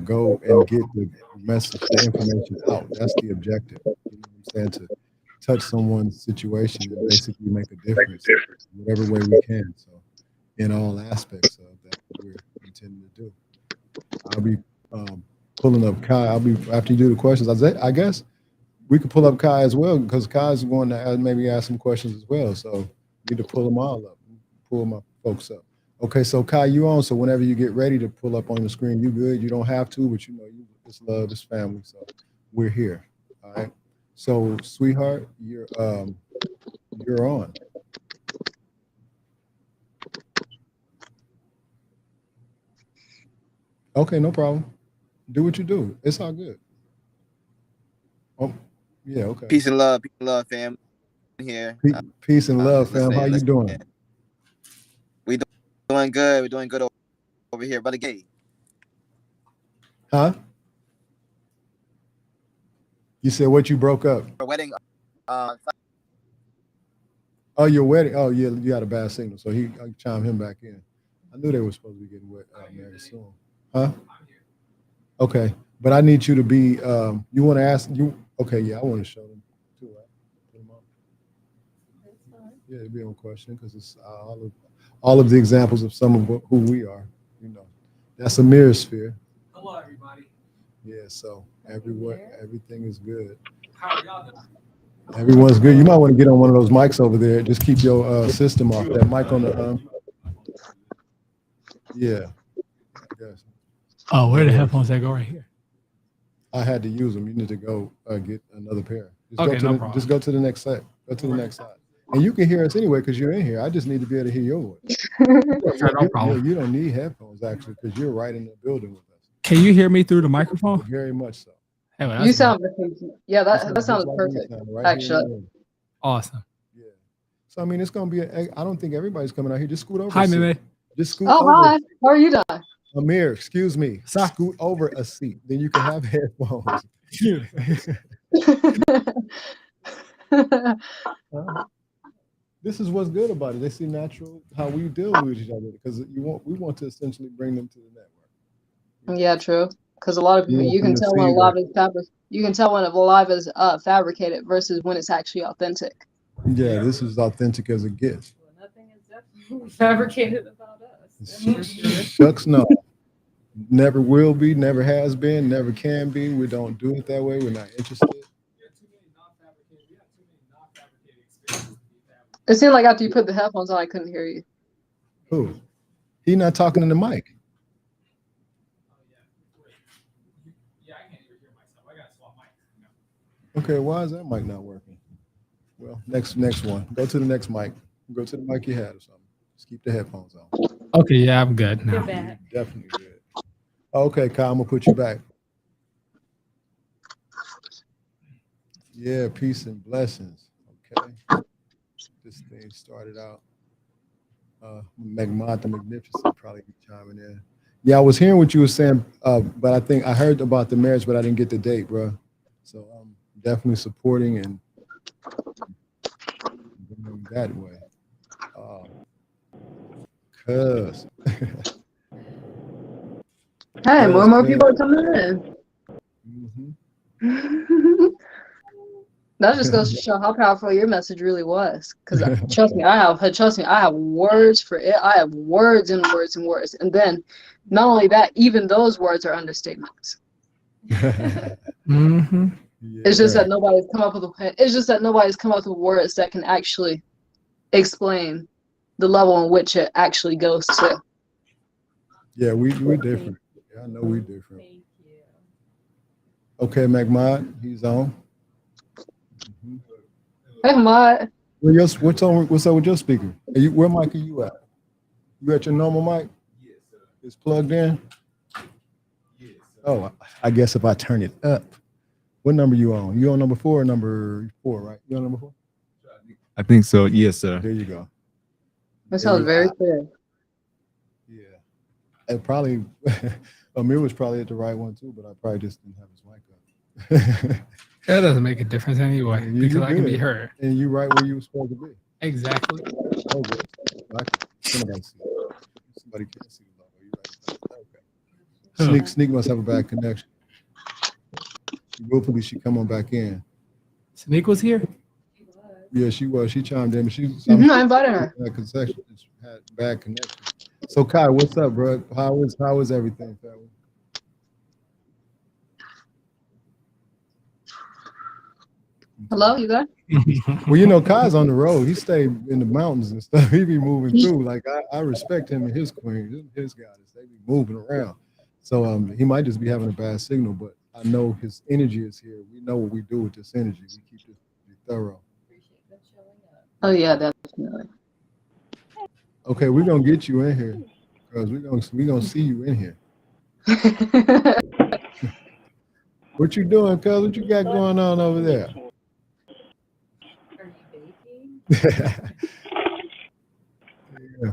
Speaker 1: go and get the message, the information out. That's the objective. You know what I'm saying? To touch someone's situation and basically make a difference in whatever way we can. So in all aspects of that, we're intending to do. I'll be pulling up Kai. After you do the questions, I guess we could pull up Kai as well, because Kai's going to maybe ask some questions as well. So we need to pull them all up, pull my folks up. Okay, so Kai, you on? So whenever you get ready to pull up on the screen, you good. You don't have to, but it's love, it's family. So we're here. All right. So sweetheart, you're on. Okay, no problem. Do what you do. It's all good. Oh, yeah, okay.
Speaker 5: Peace and love, fam. Here.
Speaker 1: Peace and love, fam. How you doing?
Speaker 5: We doing good. We're doing good over here, brother Gay.
Speaker 1: Huh? You said what? You broke up.
Speaker 5: Our wedding.
Speaker 1: Oh, your wedding. Oh, yeah, you got a bad signal, so I chime him back in. I knew they were supposed to be getting married soon. Huh? Okay, but I need you to be. You want to ask you? Okay, yeah, I want to show them too. Right? Put them on. Yeah, it'd be on question because it's all of the examples of some of who we are. That's a mirror sphere.
Speaker 2: Hello, everybody.
Speaker 1: Yeah, so everything is good.
Speaker 2: How are y'all doing?
Speaker 1: Everyone's good. You might want to get on one of those mics over there. Just keep your system off. That mic on the. Yeah. I guess.
Speaker 6: Oh, where the headphones that go right here?
Speaker 1: I had to use them. You need to go get another pair.
Speaker 6: Okay, no problem.
Speaker 1: Just go to the next side. Go to the next side. And you can hear us anyway because you're in here. I just need to be able to hear your voice.
Speaker 6: Sure, no problem.
Speaker 1: You don't need headphones actually because you're right in the building with us.
Speaker 6: Can you hear me through the microphone?
Speaker 1: Very much so.
Speaker 6: Hey, well,
Speaker 4: You
Speaker 6: that's
Speaker 4: sound, yeah,
Speaker 1: You
Speaker 4: that
Speaker 1: just
Speaker 4: sounded
Speaker 1: like me
Speaker 4: perfect.
Speaker 1: sound right here in
Speaker 4: actually.
Speaker 1: the room.
Speaker 6: awesome.
Speaker 1: Yeah. So I mean, it's gonna be. I don't think everybody's coming out here. Just scoot over.
Speaker 6: Hi,
Speaker 1: a seat.
Speaker 6: Meme.
Speaker 1: Just scoot
Speaker 4: Oh,
Speaker 1: over.
Speaker 4: hi. How are you doing?
Speaker 1: Amir, excuse me.
Speaker 6: Sir.
Speaker 1: Scoot over a seat. Then you can have headphones. This is what's good about it. They see natural how we deal with each other because we want to essentially bring them to the network.
Speaker 4: Yeah, true. Because a lot of people,
Speaker 1: want
Speaker 4: you
Speaker 1: them
Speaker 4: can
Speaker 1: to
Speaker 4: tell
Speaker 1: see
Speaker 4: when a live
Speaker 1: that-
Speaker 4: is you can tell when a live is fabricated versus when it's actually authentic.
Speaker 1: Yeah, this is authentic as it gets.
Speaker 3: Nothing is definitely fabricated about us.
Speaker 1: Shucks, no. Never will be, never has been, never can be. We don't do it that way. We're not interested.
Speaker 4: It seemed like after you put the headphones on, I couldn't hear you.
Speaker 1: Who? He not talking in the mic. Okay, why is that mic not working? Well, next one. Go to the next mic. Go to the mic you had or something. Just keep the headphones on.
Speaker 6: Okay, yeah, I'm good now.
Speaker 3: back.
Speaker 1: Definitely good. Okay, Kyle, I'm gonna put you back. Yeah, peace and blessings. Okay. This thing started out. Magmont the Magnificent probably be chiming in. Yeah, I was hearing what you were saying, but I think I heard about the marriage, but I didn't get the date, bro. So I'm definitely supporting and going that way. Cuz.
Speaker 4: Hey, more and more
Speaker 1: Yes,
Speaker 4: people are coming in.
Speaker 1: Mhm.
Speaker 4: That just goes to show how powerful your message really was. Because trust me, I have words for it. I have words and words and words. And then, not only that, even those words are understatements.
Speaker 6: Mm-hmm.
Speaker 4: It's just that nobody's come up with words that can actually explain the level in which it actually goes to.
Speaker 1: Yeah, we're different. Yeah, I know we're different. Okay, McMod, he's on.
Speaker 4: Hey, Mott.
Speaker 1: What's up with your speaker? Where mic are you at? You at your normal mic? Yes, sir. It's plugged in? Yes, sir. Oh, I guess if I turn it up. What number you on? You on number 4 or number 4, right? You on number 4?
Speaker 7: I think so. Yes, sir.
Speaker 1: There you go.
Speaker 4: That sounds very clear.
Speaker 1: Yeah. And probably Amir was probably at the right one too, but I probably just didn't have his mic up.
Speaker 6: That doesn't make a difference anyway
Speaker 1: You
Speaker 6: because I can
Speaker 1: good.
Speaker 6: be heard.
Speaker 1: And you right where you were supposed to be.
Speaker 6: Exactly.
Speaker 1: Oh, good. Somebody can't see the logo. You right. Okay. Sneak must have a bad connection. Hopefully she come on back in.
Speaker 6: Sneak was here?
Speaker 1: Yeah, she was. She chimed in.
Speaker 4: I invited her.
Speaker 1: Had bad connection. So Kai, what's up, bro? How is everything, family?
Speaker 4: Hello, you there?
Speaker 1: Well, you know, Kai's on the road. He stayed in the mountains and stuff. He be moving through. Like I respect him and his queen, his guys. They be moving around. So he might just be having a bad signal, but I know his energy is here. We know what we do with this energy. We keep this thorough.
Speaker 4: Oh yeah, definitely.
Speaker 1: Okay, we're gonna get you in here because we're gonna see you in here. What you doing, cuz? What you got going on over there?
Speaker 3: Are you baking?
Speaker 1: Yeah.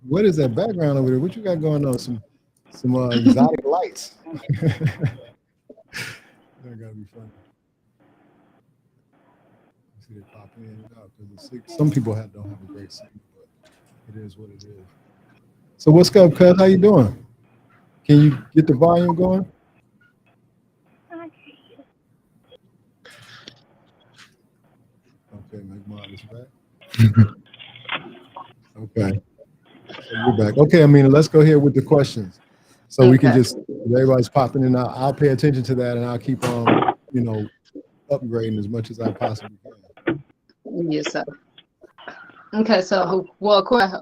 Speaker 1: What is that background over there? What you got going on? Some exotic lights. That gotta be fun. See they pop in and out because some people don't have a great signal, but it is what it is. So what's up, cuz? How you doing? Can you get the volume going? Okay, McMahon is back. Okay. So you're back. Okay, Amina, let's go here with the questions. So we can
Speaker 4: Okay.
Speaker 1: just, everybody's popping in. I'll pay attention to that and I'll keep on, upgrading as much as I possibly can.
Speaker 4: Yes, sir. Okay, so well, of course,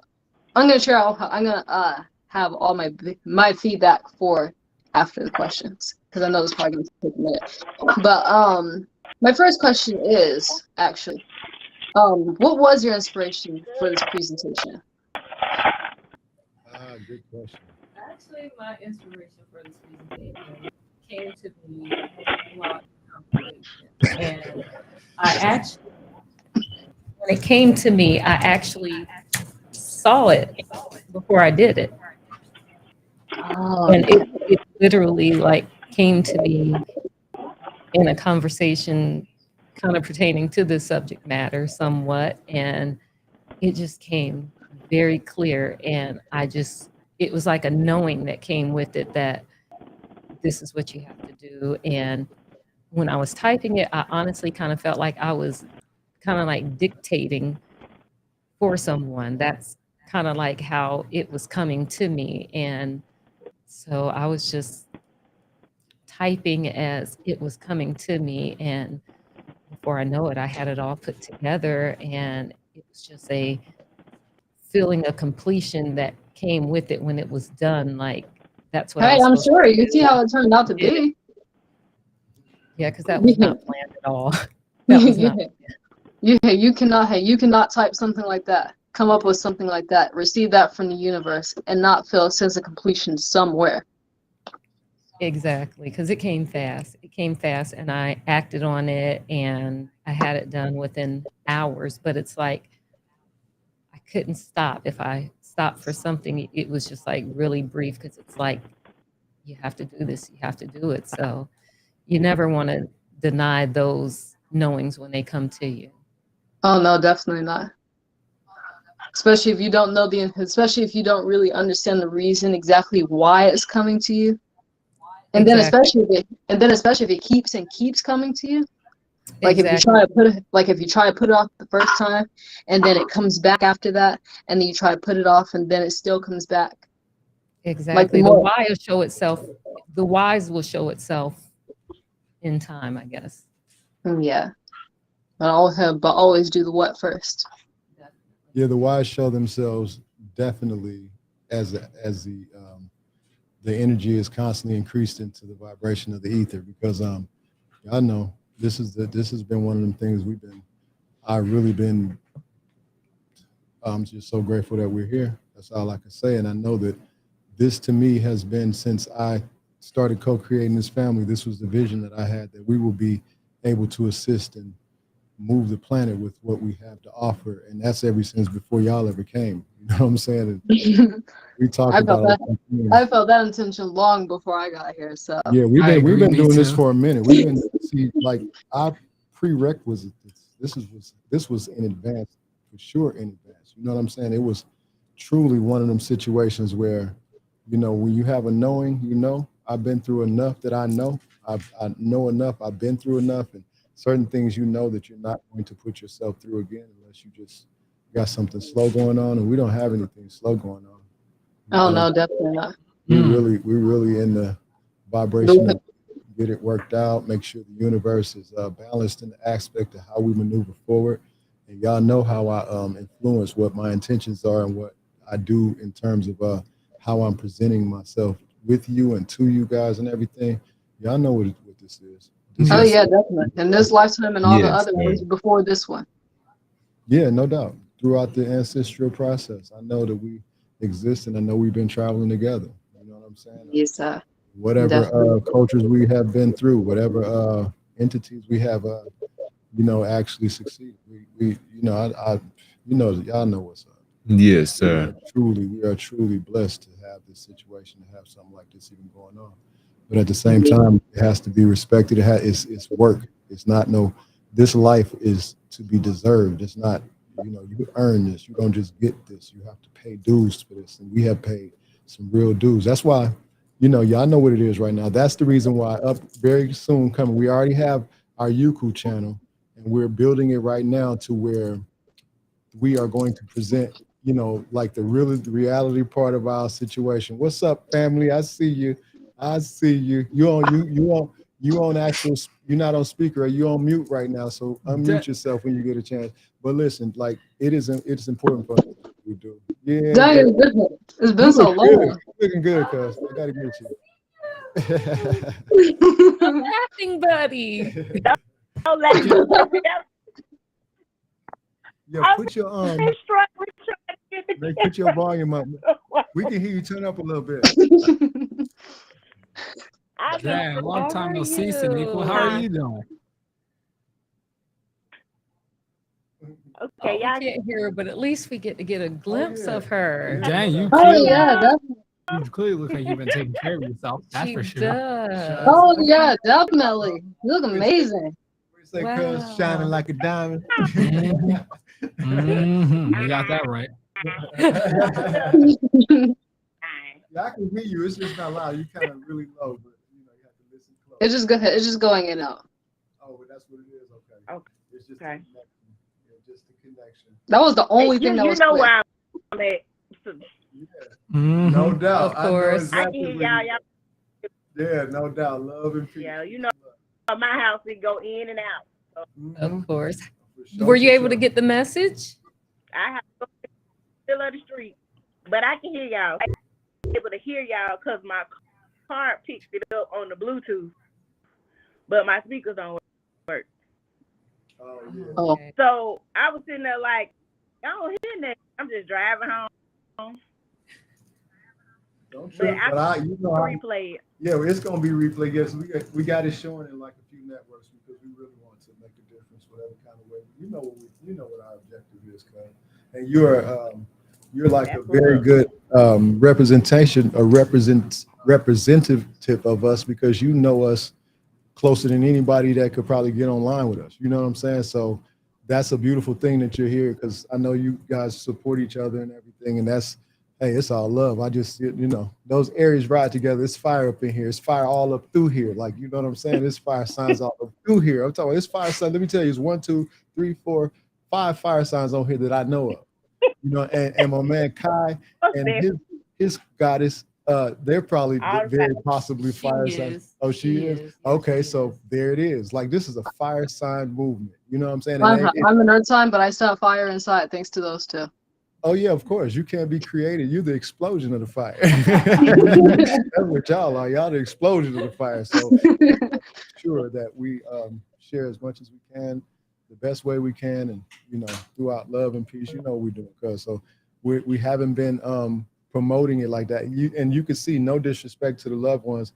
Speaker 4: I'm gonna share. I'm gonna have all my feedback for after the questions because I know this probably gonna take a minute. But My first question is actually, what was your inspiration for this presentation?
Speaker 1: Good question.
Speaker 3: Actually, my inspiration for this presentation came to me while and I actually, when it came to me, I actually saw it before I did it,
Speaker 4: Oh,
Speaker 3: and it literally like came to me in a conversation kind of pertaining to this subject matter somewhat, and it just came very clear, and it was like a knowing that came with it that this is what you have to do. And when I was typing it, I honestly kind of felt like I was kind of like dictating for someone. That's kind of like how it was coming to me. And so I was just typing as it was coming to me. And before I know it, I had it all put together. And it was just a feeling of completion that came with it when it was done. Like, that's what I
Speaker 4: hey,
Speaker 3: was
Speaker 4: I'm
Speaker 3: supposed
Speaker 4: sure
Speaker 3: to
Speaker 4: you see how it turned out to be.
Speaker 3: Yeah, because that was not planned at all. That was not.
Speaker 4: You cannot type something like that, come up with something like that, receive that from the universe, and not feel a sense of completion somewhere.
Speaker 3: Exactly, because it came fast. It came fast, and I acted on it, and I had it done within hours. But it's like I couldn't stop. If I stopped for something, it was just like really brief because it's like you have to do this, you have to do it. So you never want to deny those knowings when they come to you.
Speaker 4: Oh no, definitely not. Especially if you don't know especially if you don't really understand the reason exactly why it's coming to you. And then
Speaker 3: Exactly.
Speaker 4: especially if it keeps coming to you. Like
Speaker 3: Exactly.
Speaker 4: if you try to put it off the first time and then it comes back after that, and then you try to put it off and then it still comes back.
Speaker 3: Exactly. The why will show itself. The whys will show itself in time, I guess.
Speaker 4: Yeah. But always do the what first.
Speaker 1: Yeah, the whys show themselves definitely as the energy is constantly increased into the vibration of the ether, because I know this has been one of them things I've really been I'm just so grateful that we're here. That's all I can say. And I know that this to me has been, since I started co-creating this family, this was the vision that I had, that we will be able to assist and move the planet with what we have to offer. And that's ever since before y'all ever came. You know what I'm saying? And we talked about it.
Speaker 4: I felt that intention long before I got here. So
Speaker 1: yeah, we've been doing this for a minute. We've been like our prerequisite. This was in advance, for sure, in advance. You know what I'm saying? It was truly one of them situations where, when you have a knowing, I've been through enough that I know. I know enough. I've been through enough, and certain things that you're not going to put yourself through again unless you just got something slow going on, and we don't have anything slow going on.
Speaker 4: Oh no, definitely not.
Speaker 1: We're really in the vibration of get it worked out, make sure the universe is balanced in the aspect of how we maneuver forward. And y'all know how I influence what my intentions are and what I do in terms of how I'm presenting myself with you and to you guys and everything. Y'all know what this is.
Speaker 4: Oh yeah, definitely. In this lifetime and all the other ones before this one.
Speaker 1: Yeah, no doubt. Throughout the ancestral process, I know that we exist, and I know we've been traveling together. You know what I'm saying?
Speaker 4: Yes, sir.
Speaker 1: Whatever cultures we have been through, whatever entities we have, actually succeeded. Y'all know what's up.
Speaker 7: Yes, sir.
Speaker 1: We are truly blessed to have this situation, to have something like this even going on. But at the same time, it has to be respected. It's work. It's not this life is to be deserved. It's not, you earn this. You don't just get this. You have to pay dues for this. And we have paid some real dues. That's why, y'all know what it is right now. That's the reason why up very soon coming, we already have our Yuku channel, and we're building it right now to where we are going to present, like the reality part of our situation. What's up, family? I see you. You on actual, you're not on speaker, you're on mute right now. So unmute yourself when you get a chance. But listen, like it's important for us what we do. Yeah.
Speaker 4: Dang, it's been so long.
Speaker 1: Looking good, cuz I gotta get you.
Speaker 3: Laughing buddy.
Speaker 8: Don't let you.
Speaker 1: Yeah, put your put your volume up. We can hear you. Turn up a little bit.
Speaker 6: Damn, long time no see,
Speaker 3: you?
Speaker 6: Saniqua. How are you doing?
Speaker 3: Oh,
Speaker 8: Okay,
Speaker 3: we
Speaker 8: y'all.
Speaker 3: can't hear her, but at least we get to get a glimpse
Speaker 1: yeah.
Speaker 3: of her.
Speaker 6: Dang, you
Speaker 4: Oh
Speaker 6: clearly,
Speaker 4: yeah, definitely.
Speaker 6: you clearly look like you've been taking care of yourself. That's
Speaker 3: She
Speaker 6: for sure.
Speaker 3: does.
Speaker 4: Oh yeah, definitely. You look amazing.
Speaker 1: We say, "Cuz shining like a diamond."
Speaker 6: You got that right.
Speaker 1: Yeah, I can hear you. It's just not loud. You kind of really low, but you have to listen close.
Speaker 4: It's just good. It's just going in and out.
Speaker 1: Oh, but that's what it is. Okay.
Speaker 8: Okay.
Speaker 1: It's just
Speaker 8: Okay.
Speaker 1: the connection. Yeah, just the connection.
Speaker 4: That was the only thing that
Speaker 8: you
Speaker 4: was
Speaker 8: know
Speaker 4: clear.
Speaker 8: where I'm at.
Speaker 1: Yeah. No doubt.
Speaker 3: Of
Speaker 1: I know
Speaker 3: course.
Speaker 8: I
Speaker 1: exactly
Speaker 8: can hear
Speaker 1: where you
Speaker 8: y'all.
Speaker 1: at. Yeah, no doubt. Love and peace.
Speaker 8: Yeah, you know, my house it go in and out.
Speaker 1: Mhm.
Speaker 3: Of course.
Speaker 1: For sure,
Speaker 3: Were you
Speaker 1: for
Speaker 3: able to
Speaker 1: sure.
Speaker 3: get the message?
Speaker 8: I have to go to the middle of the street, but I can hear y'all. I'm able to hear y'all because my car picked it up on the Bluetooth, but my speakers don't work.
Speaker 1: Oh, yeah.
Speaker 4: Oh.
Speaker 3: Okay.
Speaker 8: So I was sitting there like, I don't hear nothing. I'm just driving home.
Speaker 1: Don't
Speaker 8: But
Speaker 1: trip.
Speaker 8: I
Speaker 1: But I, you know, I,
Speaker 8: replay it.
Speaker 1: yeah, it's gonna be replayed. Yes, we got it showing in like a few networks because we really want to make a difference, whatever kind of way. You know what our objective is, cuz. And you're like a very good representation or representative of us because you know us closer than anybody that could probably get online with us. You know what I'm saying? So that's a beautiful thing that you're here because I know you guys support each other and everything, and that's hey, it's all love. I just, those areas ride together. It's fire up in here. It's fire all up through here. Like, you know what I'm saying? It's fire signs all up through here. I'm talking, it's fire signs. Let me tell you, it's 1, 2, 3, 4, 5 fire signs on here that I know of. And my man Kai and his goddess, they're probably very possibly fire signs. Oh, she is? Okay, so there it is. Like, this is a fire sign movement. You know what I'm saying?
Speaker 4: I'm an earth sign, but I still have fire inside thanks to those two.
Speaker 1: Oh yeah, of course. You can't be created. You're the explosion of the fire. That's what y'all are. Y'all the explosion of the fire. So sure that we share as much as we can, the best way we can, and throughout love and peace. You know what we're doing, cuz. So we haven't been promoting it like that. You can see no disrespect to the loved ones,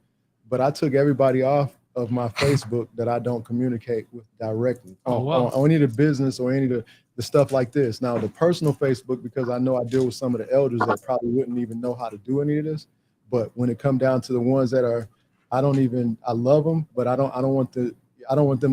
Speaker 1: but I took everybody off of my Facebook that I don't communicate with directly on any of the business or any of the stuff like this. Now the personal Facebook, because I know I deal with some of the elders that probably wouldn't even know how to do any of this. But when it come down to the ones that are, I love them, but I don't want them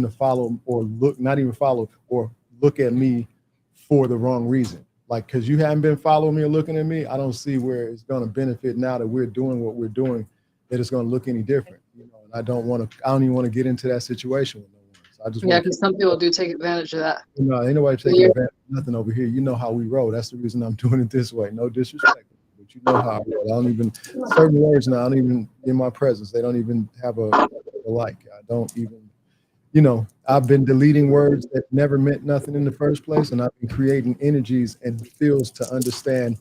Speaker 1: to follow or not even follow or look at me for the wrong reason. Like, because you haven't been following me or looking at me, I don't see where it's going to benefit now that we're doing what we're doing, that it's going to look any different. And I don't even want to get into that situation with no one. So I just
Speaker 4: because some people do take advantage of that.
Speaker 1: Ain't nobody taking advantage of nothing over here. You know how we roll. That's the reason I'm doing it this way. No disrespect, but you know how I roll. I don't even certain words now. I don't even in my presence. They don't even have a like. I don't even. I've been deleting words that never meant nothing in the first place, and I've been creating energies and feels to understand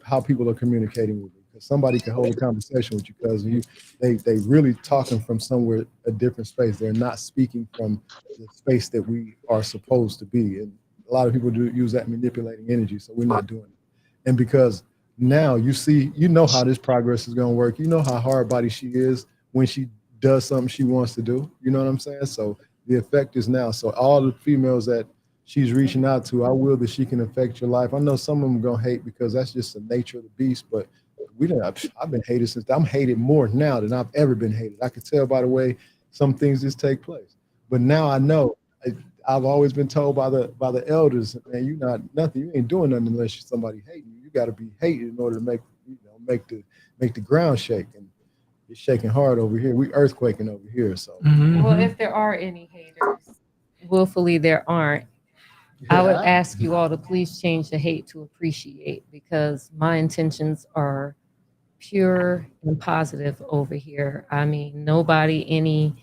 Speaker 1: how people are communicating with me. Because somebody can hold a conversation with you because they really talking from somewhere a different space. They're not speaking from the space that we are supposed to be. And a lot of people do use that manipulating energy, so we're not doing it. And because now you know how this progress is going to work. You know how hard body she is when she does something she wants to do. You know what I'm saying? So the effect is now. So all the females that she's reaching out to, I will that she can affect your life. I know some of them gonna hate because that's just the nature of the beast, but I've been hated since. I'm hated more now than I've ever been hated. I could tell by the way some things just take place. But now I know. I've always been told by the elders, man, you not nothing. You ain't doing nothing unless you're somebody hating you. You got to be hated in order to make the ground shake. And it's shaking hard over here. We earthquaking over here. So
Speaker 3: Well, if there are any haters, willfully there aren't. I would ask you all to please change the hate to appreciate, because my intentions are pure and positive over here. I mean, nobody, any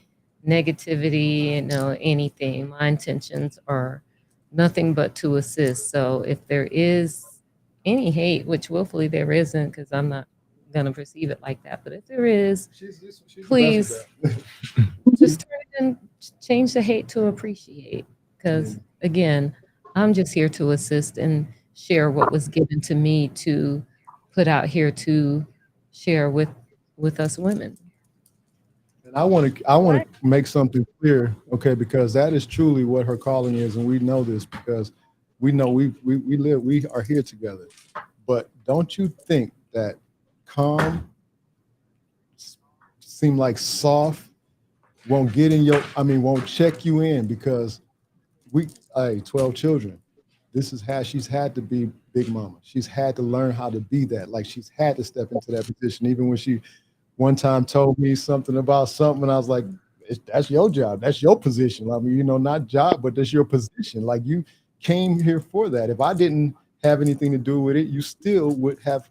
Speaker 3: negativity, anything. My intentions are nothing but to assist. So if there is any hate, which willfully there isn't, because I'm not going to perceive it like that, but if there is,
Speaker 1: she's
Speaker 3: please just turn it change the hate to appreciate. Because again, I'm just here to assist and share what was given to me to put out here to share with us women.
Speaker 1: And I want to make something clear, okay, because that is truly what her calling is, and we know this because we know we are here together. But don't you think that calm, seem like soft, won't get in your, won't check you in because 12 children. This is how she's had to be big mama. She's had to learn how to be that. Like she's had to step into that position. Even when she one time told me something about something, and I was like, that's your job. That's your position. Not job, but that's your position. Like you came here for that. If I didn't have anything to do with it, you still would have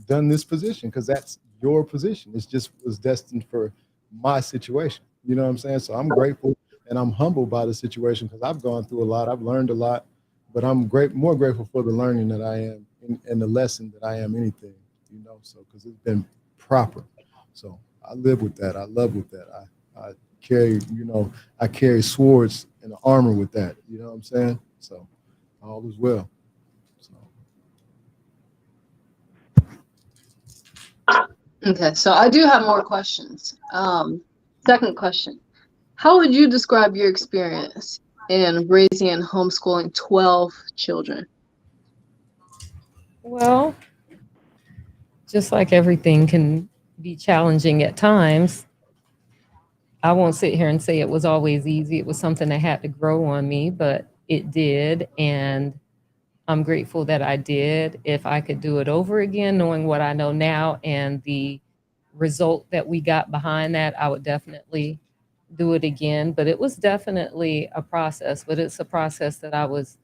Speaker 1: done this position because that's your position. It's just was destined for my situation. You know what I'm saying? So I'm grateful and I'm humbled by the situation because I've gone through a lot. I've learned a lot, but I'm more grateful for the learning that I am and the lesson that I am anything, so because it's been proper. So I live with that. I love with that. I carry, I carry swords and armor with that. You know what I'm saying? So all is well.
Speaker 4: Okay, so I do have more questions. Second question. How would you describe your experience in raising and homeschooling 12 children?
Speaker 3: Well, just like everything can be challenging at times, I won't sit here and say it was always easy. It was something that had to grow on me, but it did. And I'm grateful that I did. If I could do it over again, knowing what I know now and the result that we got behind that, I would definitely do it again. But it was definitely a process, but it's a process that I was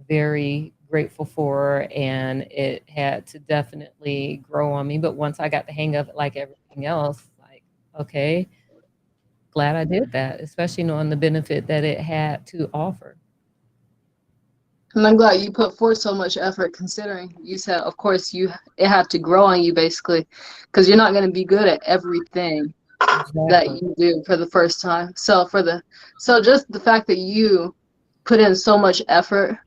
Speaker 3: very grateful for, and it had to definitely grow on me. But once I got the hang of it, like everything else, like, okay, glad I did that, especially knowing the benefit that it had to offer.
Speaker 4: And I'm glad you put forth so much effort, considering you said, of course, it had to grow on you, basically, because you're not going to be good at everything that you do for the first time. So just the fact that you put in so much effort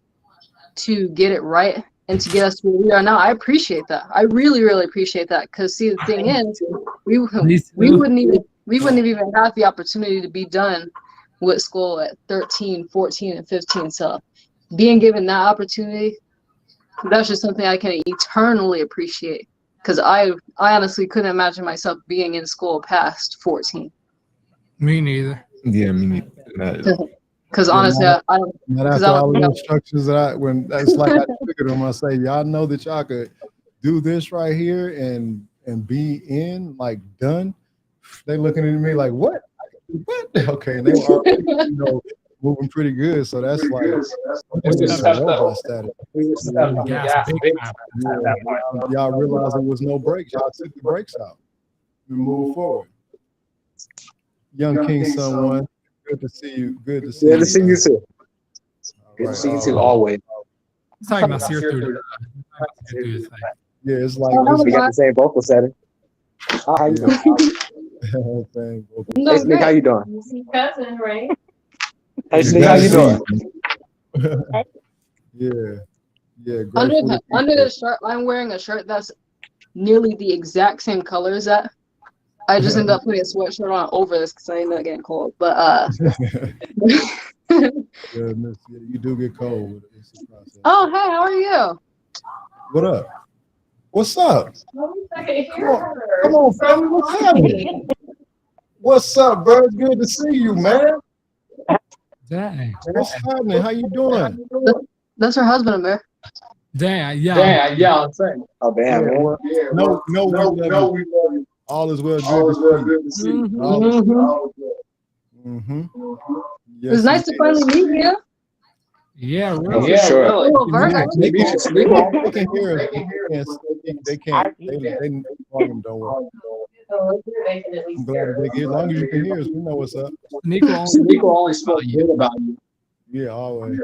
Speaker 4: to get it right and to get us to where we are now, I appreciate that. I really, really appreciate that. Because see, the thing is, we wouldn't even have the opportunity to be done with school at 13, 14, and 15. So being given that opportunity, that's just something I can eternally appreciate. Because I honestly couldn't imagine myself being in school past 14.
Speaker 6: Me neither.
Speaker 7: Yeah, me neither.
Speaker 4: Because honestly, I don't.
Speaker 1: That's all the instructions when that's like I triggered them. I say, y'all know that y'all could do this right here and be in like done. They looking at me like what? Okay, and they were already, moving pretty good. So that's like robot status. Y'all realize there was no brakes. Y'all took the brakes out. We move forward. Young King, someone. Good to see you. Good to see you.
Speaker 9: Good to see you too. Good to see you too, always.
Speaker 6: It's talking about see through
Speaker 1: yeah, it's like
Speaker 9: we got the same vocal setting. How you doing? Hey, Sneak, how you doing?
Speaker 4: Cousin, right?
Speaker 9: Hey, Sneak, how you doing?
Speaker 1: Yeah.
Speaker 4: Under the shirt, I'm wearing a shirt that's nearly the exact same color as that. I just ended up putting a sweatshirt on over this because I ended up getting cold. But
Speaker 1: Goodness, you do get cold.
Speaker 4: Oh, hey, how are you?
Speaker 1: What up? What's up? Come on, family. What's happening? What's up, bro? It's good to see you, man.
Speaker 6: Dang.
Speaker 1: What's happening? How you doing?
Speaker 4: That's her husband, Amir.
Speaker 6: Dang, yeah.
Speaker 9: I'm saying. Oh, damn, man.
Speaker 1: No, we love you. All is well. Good to see you.
Speaker 4: It was nice to finally meet you.
Speaker 6: Yeah, really.
Speaker 9: Yeah, sure.
Speaker 1: They can hear us. They can't. They volume don't work. I'm glad they get. As long as you can hear us, we know what's up.
Speaker 6: Nico
Speaker 9: only spoke good about you.
Speaker 1: Yeah, always.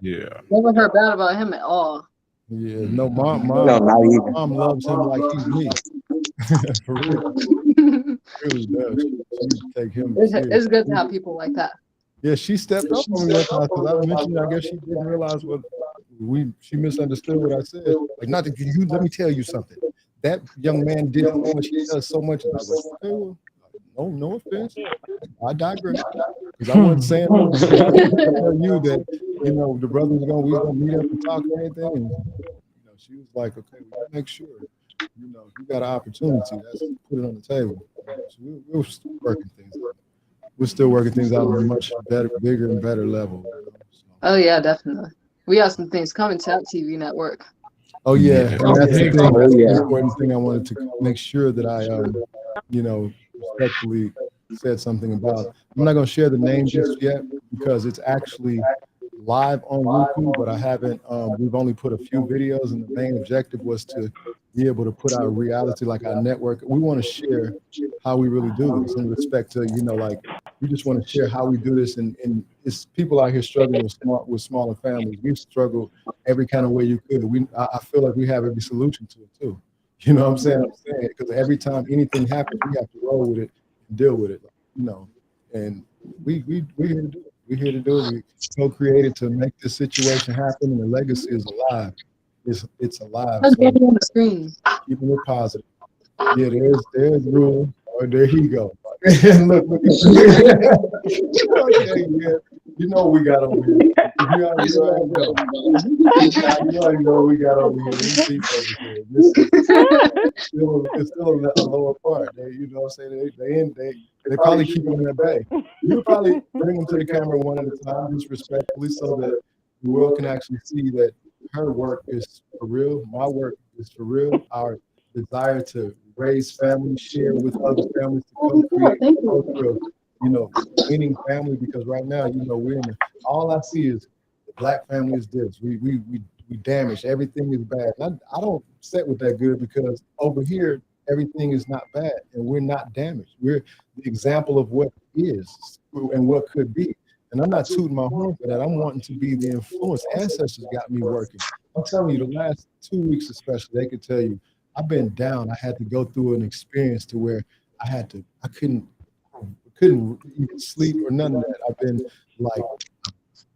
Speaker 7: Yeah.
Speaker 4: Never heard bad about him at all.
Speaker 1: Yeah, no, mom
Speaker 9: not even.
Speaker 1: loves him like he's me. For real. really does. She take him
Speaker 4: It's
Speaker 1: serious.
Speaker 4: good to have people like that.
Speaker 1: Yeah, she stepped up on me one time because I mentioned I guess she didn't realize what she misunderstood what I said. Like, not that you let me tell you something. That young man did so much, he does so much. And I was like, okay, well, no offense. I digress. Because I wasn't saying I tell you that, the brothers we gonna meet up and talk or anything. And, she was like, okay, we gotta make sure, you got an opportunity. That's put it on the table. So we're still working things out. We're still working things out on a much better, bigger and better level. So.
Speaker 4: Oh yeah, definitely. We have some things coming to that TV network.
Speaker 1: Oh yeah, and that's the thing.
Speaker 9: Oh,
Speaker 1: That's
Speaker 9: yeah.
Speaker 1: the important thing I wanted to make sure that I, respectfully said something about. I'm not going to share the name just yet because it's actually live on YouTube, but I haven't. We've only put a few videos, and the main objective was to be able to put our reality, like our network. We want to share how we really do this in respect to, we just want to share how we do this, and it's people out here struggling with smaller families. We've struggled every kind of way you could. I feel like we have every solution to it too. You know what I'm saying? Because every time anything happens, we have to roll with it and deal with it. And we're here to do it. We're here to do it. We co-created to make this situation happen, and the legacy is alive. It's alive.
Speaker 4: Let's
Speaker 1: So
Speaker 4: get it on the screen.
Speaker 1: keeping it positive. Yeah, there's Rule. Or there he go. look. Okay, yeah. You know what we got over here. You already know what we got over here. These people over here. It's still a lower part. They, you know what I'm saying? They probably keep them at bay. You probably bring them to the camera one at a time, just respectfully, so that the world can actually see that her work is for real. My work is for real. Our desire to raise families, share with other families, to co-create a culture of, winning family. Because right now, we're in all I see is the black family is this. We damaged. Everything is bad. I don't sit with that good because over here everything is not bad and we're not damaged. We're the example of what is and what could be. And I'm not tooting my horn for that. I'm wanting to be the influence. Ancestors got me working. I'm telling you, the last 2 weeks especially, they could tell you, I've been down. I had to go through an experience to where I couldn't even sleep or none of that. I've been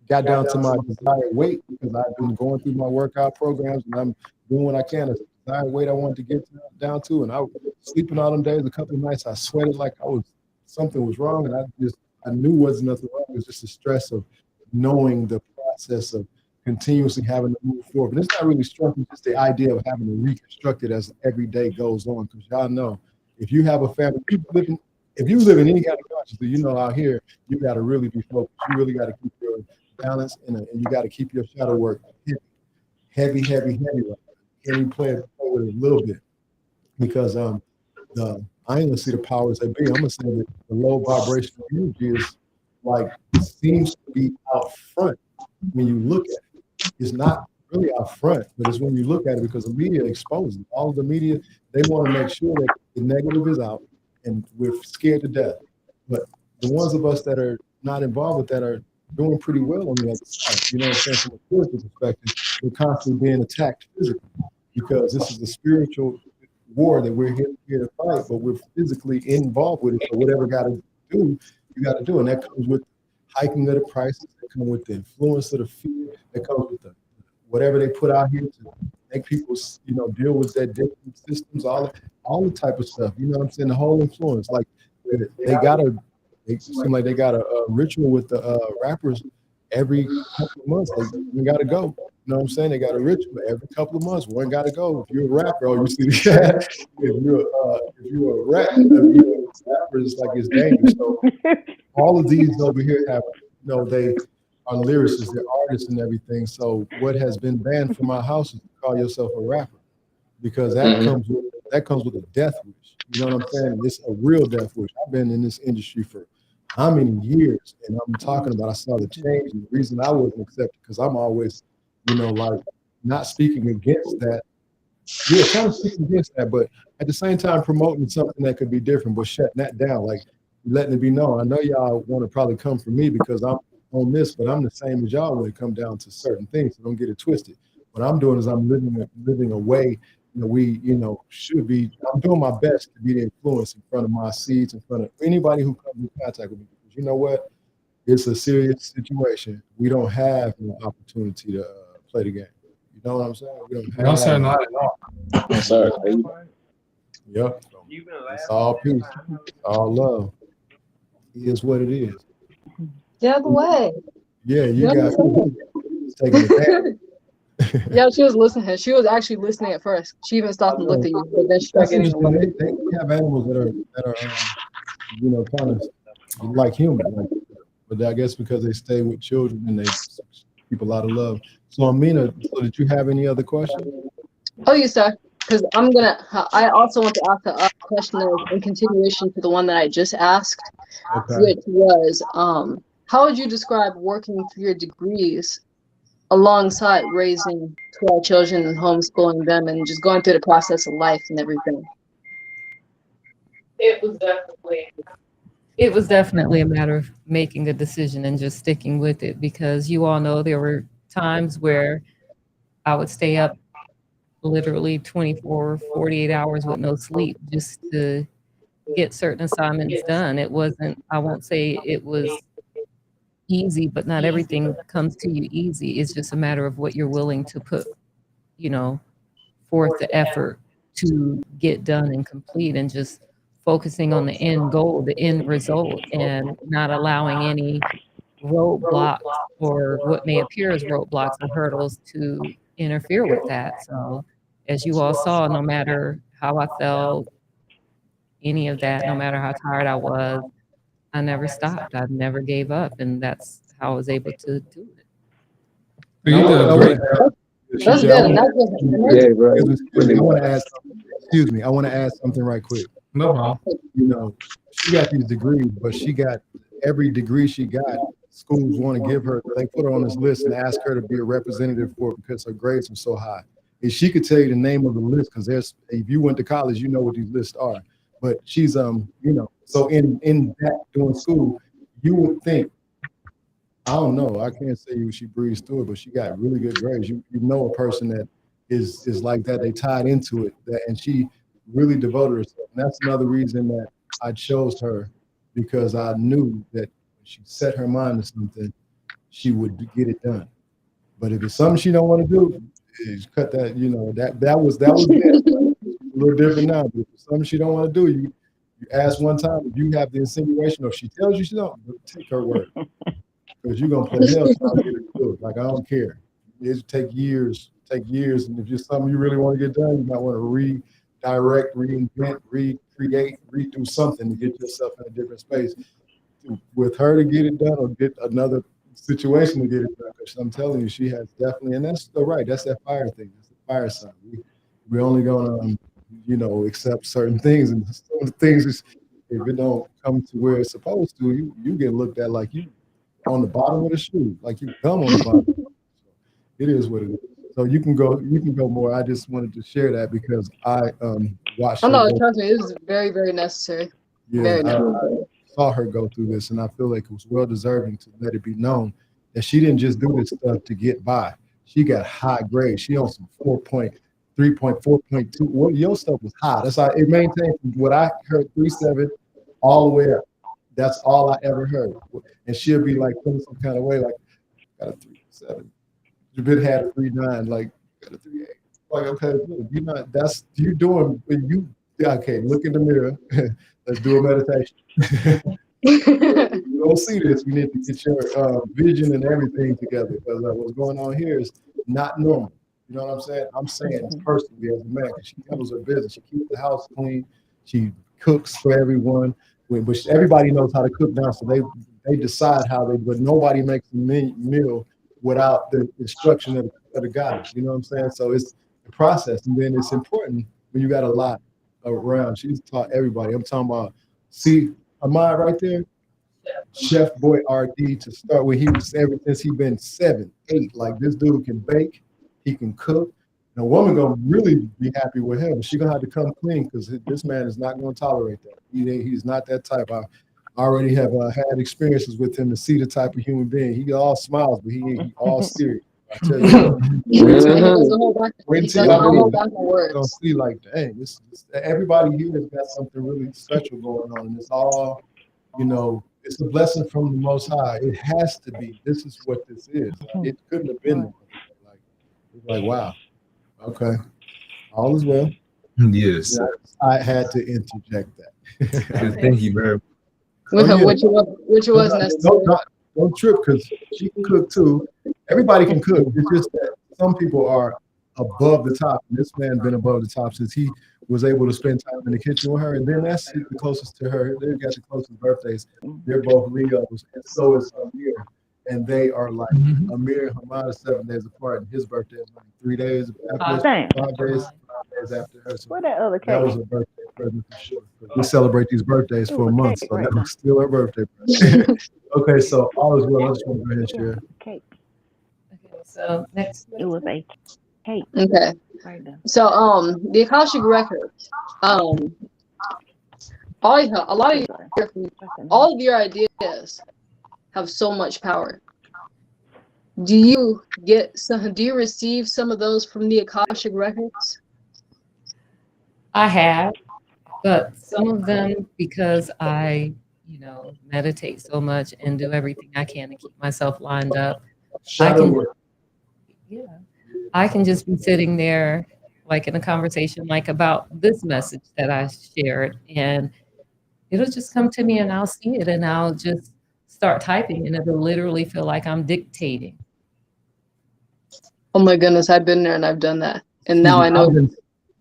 Speaker 1: got down to my desired weight because I've been going through my workout programs and I'm doing what I can. The desired weight I wanted to get down to, and I was sleeping all them days. A couple of nights I sweated like something was wrong, and I knew wasn't nothing wrong. It was just the stress of knowing the process of continuously having to move forward. But it's not really stress, it's just the idea of having to reconstruct it as every day goes on. Because y'all know, if you have a family, if you live in any kind of consciousness, out here, you got to really be focused. You really got to keep your balance and you got to keep your shadow work heavy. Like, can't even play with it a little bit because I ain't gonna see the powers that be. I'm gonna say that the low vibrational energy is seems to be out front when you look at it. It's not really out front, but it's when you look at it because the media exposes it. All of the media, they want to make sure that the negative is out, and we're scared to death. But the ones of us that are not involved with that are doing pretty well on the other side. You know what I'm saying? From a spiritual perspective, we're constantly being attacked physically because this is a spiritual war that we're here to fight, but we're physically involved with it. So whatever got to do, you got to do, and that comes with hiking of the prices. That comes with the influence of the fear. That comes with the whatever they put out here to make people, deal with that different systems, all the type of stuff. You know what I'm saying? The whole influence, like they seem like they got a ritual with the rappers every couple of months. They got to go. You know what I'm saying? They got a ritual every couple of months. One got to go. If you're a rapper, you see the if you're a rapper, it's like it's dangerous. So all of these over here have, they are lyricists, they're artists and everything. So what has been banned from our house is to call yourself a rapper, because that comes with a death wish. You know what I'm saying? It's a real death wish. I've been in this industry for how many years, and I'm talking about I saw the change, and the reason I wasn't accepted because I'm always, not speaking against that. Yeah, kind of speaking against that, but at the same time promoting something that could be different, but shutting that down, letting it be known. I know y'all want to probably come for me because I'm on this, but I'm the same as y'all when it comes down to certain things. So don't get it twisted. What I'm doing is I'm living a way we, should be. I'm doing my best to be the influence in front of my seeds, in front of anybody who comes in contact with me. Because you know what? It's a serious situation. We don't have an opportunity to play the game. You know what I'm saying? We don't have.
Speaker 6: No, sir, not at all.
Speaker 9: Yes, sir.
Speaker 1: Yep. It's all peace, all love. It is what it is.
Speaker 4: The other way.
Speaker 1: Yeah, you
Speaker 4: Yeah.
Speaker 1: got taking advantage.
Speaker 4: Yeah, she was listening. She was actually listening at first. She even stopped and looked at you, but then she started
Speaker 1: That's
Speaker 4: getting
Speaker 1: interesting.
Speaker 4: away.
Speaker 1: They have animals that are kind of like human, but I guess because they stay with children and they keep a lot of love. So Amina, so did you have any other questions?
Speaker 4: Oh, you start, because I also want to ask a question that was in continuation to the one that I just asked,
Speaker 1: Okay.
Speaker 4: which was, how would you describe working through your degrees alongside raising 12 children and homeschooling them and just going through the process of life and everything?
Speaker 3: It was definitely a matter of making a decision and just sticking with it, because you all know there were times where I would stay up literally 24, 48 hours with no sleep just to get certain assignments done. It wasn't, I won't say it was easy, but not everything comes to you easy. It's just a matter of what you're willing to put, forth the effort to get done and complete, and just focusing on the end goal, the end result, and not allowing any roadblocks or what may appear as roadblocks or hurdles to interfere with that. So as you all saw, no matter how I felt, any of that, no matter how tired I was, I never stopped. I never gave up. And that's how I was able to do it.
Speaker 6: You did a great job.
Speaker 4: That's good. And that's just,
Speaker 9: Yeah, bro.
Speaker 1: I want to add something right quick.
Speaker 6: No problem.
Speaker 1: She got these degrees, but she got every degree she got, schools want to give her. They put her on this list and ask her to be a representative for it because her grades are so high. And she could tell you the name of the list, because if you went to college, you know what these lists are. But she's so in that doing school, you would think, I don't know, I can't say she breezed through it, but she got really good grades. You know a person that is like that, they tied into it, and she really devoted herself. And that's another reason that I chose her, because I knew that when she set her mind to something, she would get it done. But if it's something she don't want to do, cut that, that was it. A little different now. But if it's something she don't want to do, you ask one time, if you have the insinuation, or if she tells you she don't, take her word. Because you're gonna play hell trying to get it through. Like, I don't care. It take years, and if it's something you really want to get done, you might want to redirect, reinvent, recreate, redo something to get yourself in a different space. With her to get it done, or get another situation to get it done. Because I'm telling you, she has definitely, and that's right. That's that fire thing. That's the fire sign. We're only gonna, accept certain things, and some things, if it don't come to where it's supposed to, you get looked at like you on the bottom of the shoe, like you come on the bottom. It is what it is. So you can go more. I just wanted to share that because I watched.
Speaker 4: Oh no, trust me, it was very, very necessary.
Speaker 1: Yeah,
Speaker 4: very necessary.
Speaker 1: I saw her go through this, and I feel like it was well deserving to let it be known that she didn't just do this stuff to get by. She got high grades. She on some 4.3, 4.2. Well, your stuff was high. That's how it maintained from what I heard, 3.7 all the way up. That's all I ever heard. And she'll be like feeling some kind of way, like, got a 3.7. You been had a 3.9, like, got a 3.8. Like, okay, you're not, that's, you doing, okay, look in the mirror. Let's do a meditation. You don't see this. We need to get your vision and everything together, because what's going on here is not normal. You know what I'm saying? I'm saying personally as a man, because she handles her business. She keeps the house clean. She cooks for everyone. But everybody knows how to cook now, so they decide how they. But nobody makes a meal without the instruction of the guys. You know what I'm saying? So it's the process, and then it's important when you got a lot around. She's taught everybody. I'm talking about. See, Ahmad right there, Chef Boy RD to start with. He was ever since he been 7, 8. Like, this dude can bake, he can cook. And a woman gonna really be happy with him. She gonna have to come clean, because this man is not gonna tolerate that. He's not that type. I already have had experiences with him to see the type of human being. He all smiles, but he all serious. I tell you,
Speaker 4: He doesn't hold back. He
Speaker 1: wait till
Speaker 4: doesn't
Speaker 1: y'all
Speaker 4: hold back on
Speaker 1: gonna
Speaker 4: words.
Speaker 1: see like, dang, everybody here has got something really special going on, and it's all, it's a blessing from the Most High. It has to be. This is what this is. It couldn't have been like, it's like, wow, okay, all is well.
Speaker 7: Yes.
Speaker 1: I had to interject that.
Speaker 7: Thank you very much.
Speaker 4: Which was necessary.
Speaker 1: Don't trip, because she can cook too. Everybody can cook. It's just that some people are above the top. And this man been above the top since he was able to spend time in the kitchen with her. And then that's the closest to her. They've got the closest birthdays. They're both Leos, and so is Amir. And they are like Amir and Hamada 7 days apart, and his birthday is like 3 days after
Speaker 8: Dang.
Speaker 1: 5 days after her. So
Speaker 8: Where that other cake?
Speaker 1: that was a birthday present for sure. We celebrate these birthdays for a month, so that was still her birthday present. Okay, so all is well. I just want to go ahead and share.
Speaker 8: Cake.
Speaker 3: Okay, so next.
Speaker 8: It was a cake.
Speaker 4: Okay.
Speaker 8: Right there.
Speaker 4: So the Akashic records. All of your ideas have so much power. Do you receive some of those from the Akashic records?
Speaker 3: I have, but some of them, because I, meditate so much and do everything I can to keep myself lined up. I can just be sitting there like in a conversation like about this message that I shared, and it'll just come to me and I'll see it and I'll just start typing and it'll literally feel like I'm dictating.
Speaker 4: Oh my goodness, I've been there and I've done that. And now I know.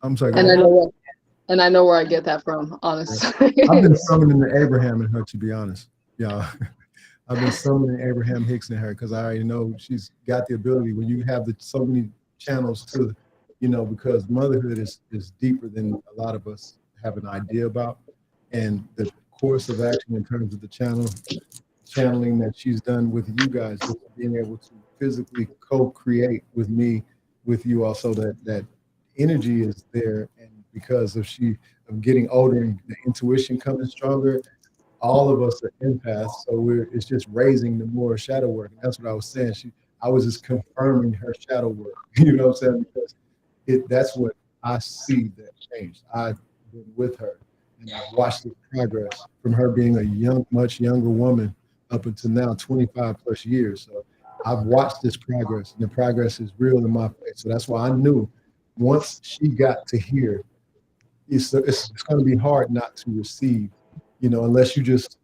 Speaker 1: I'm sorry.
Speaker 4: And I know where I get that from, honestly.
Speaker 1: I've been summoning the Abraham in her, to be honest. Yeah. I've been summoning Abraham Hicks in her because I already know she's got the ability when you have so many channels to, because motherhood is deeper than a lot of us have an idea about. And the course of action in terms of the channeling that she's done with you guys, just being able to physically co-create with me, with you also, that energy is there. And because of getting older and the intuition coming stronger, all of us are empaths, so it's just raising the more shadow work. And that's what I was saying. I was just confirming her shadow work. You know what I'm saying? Because that's what I see that changed. I've been with her, and I've watched the progress from her being a much younger woman up until now, 25 plus years. So I've watched this progress, and the progress is real in my face. So that's why I knew once she got to here, it's going to be hard not to receive, unless you just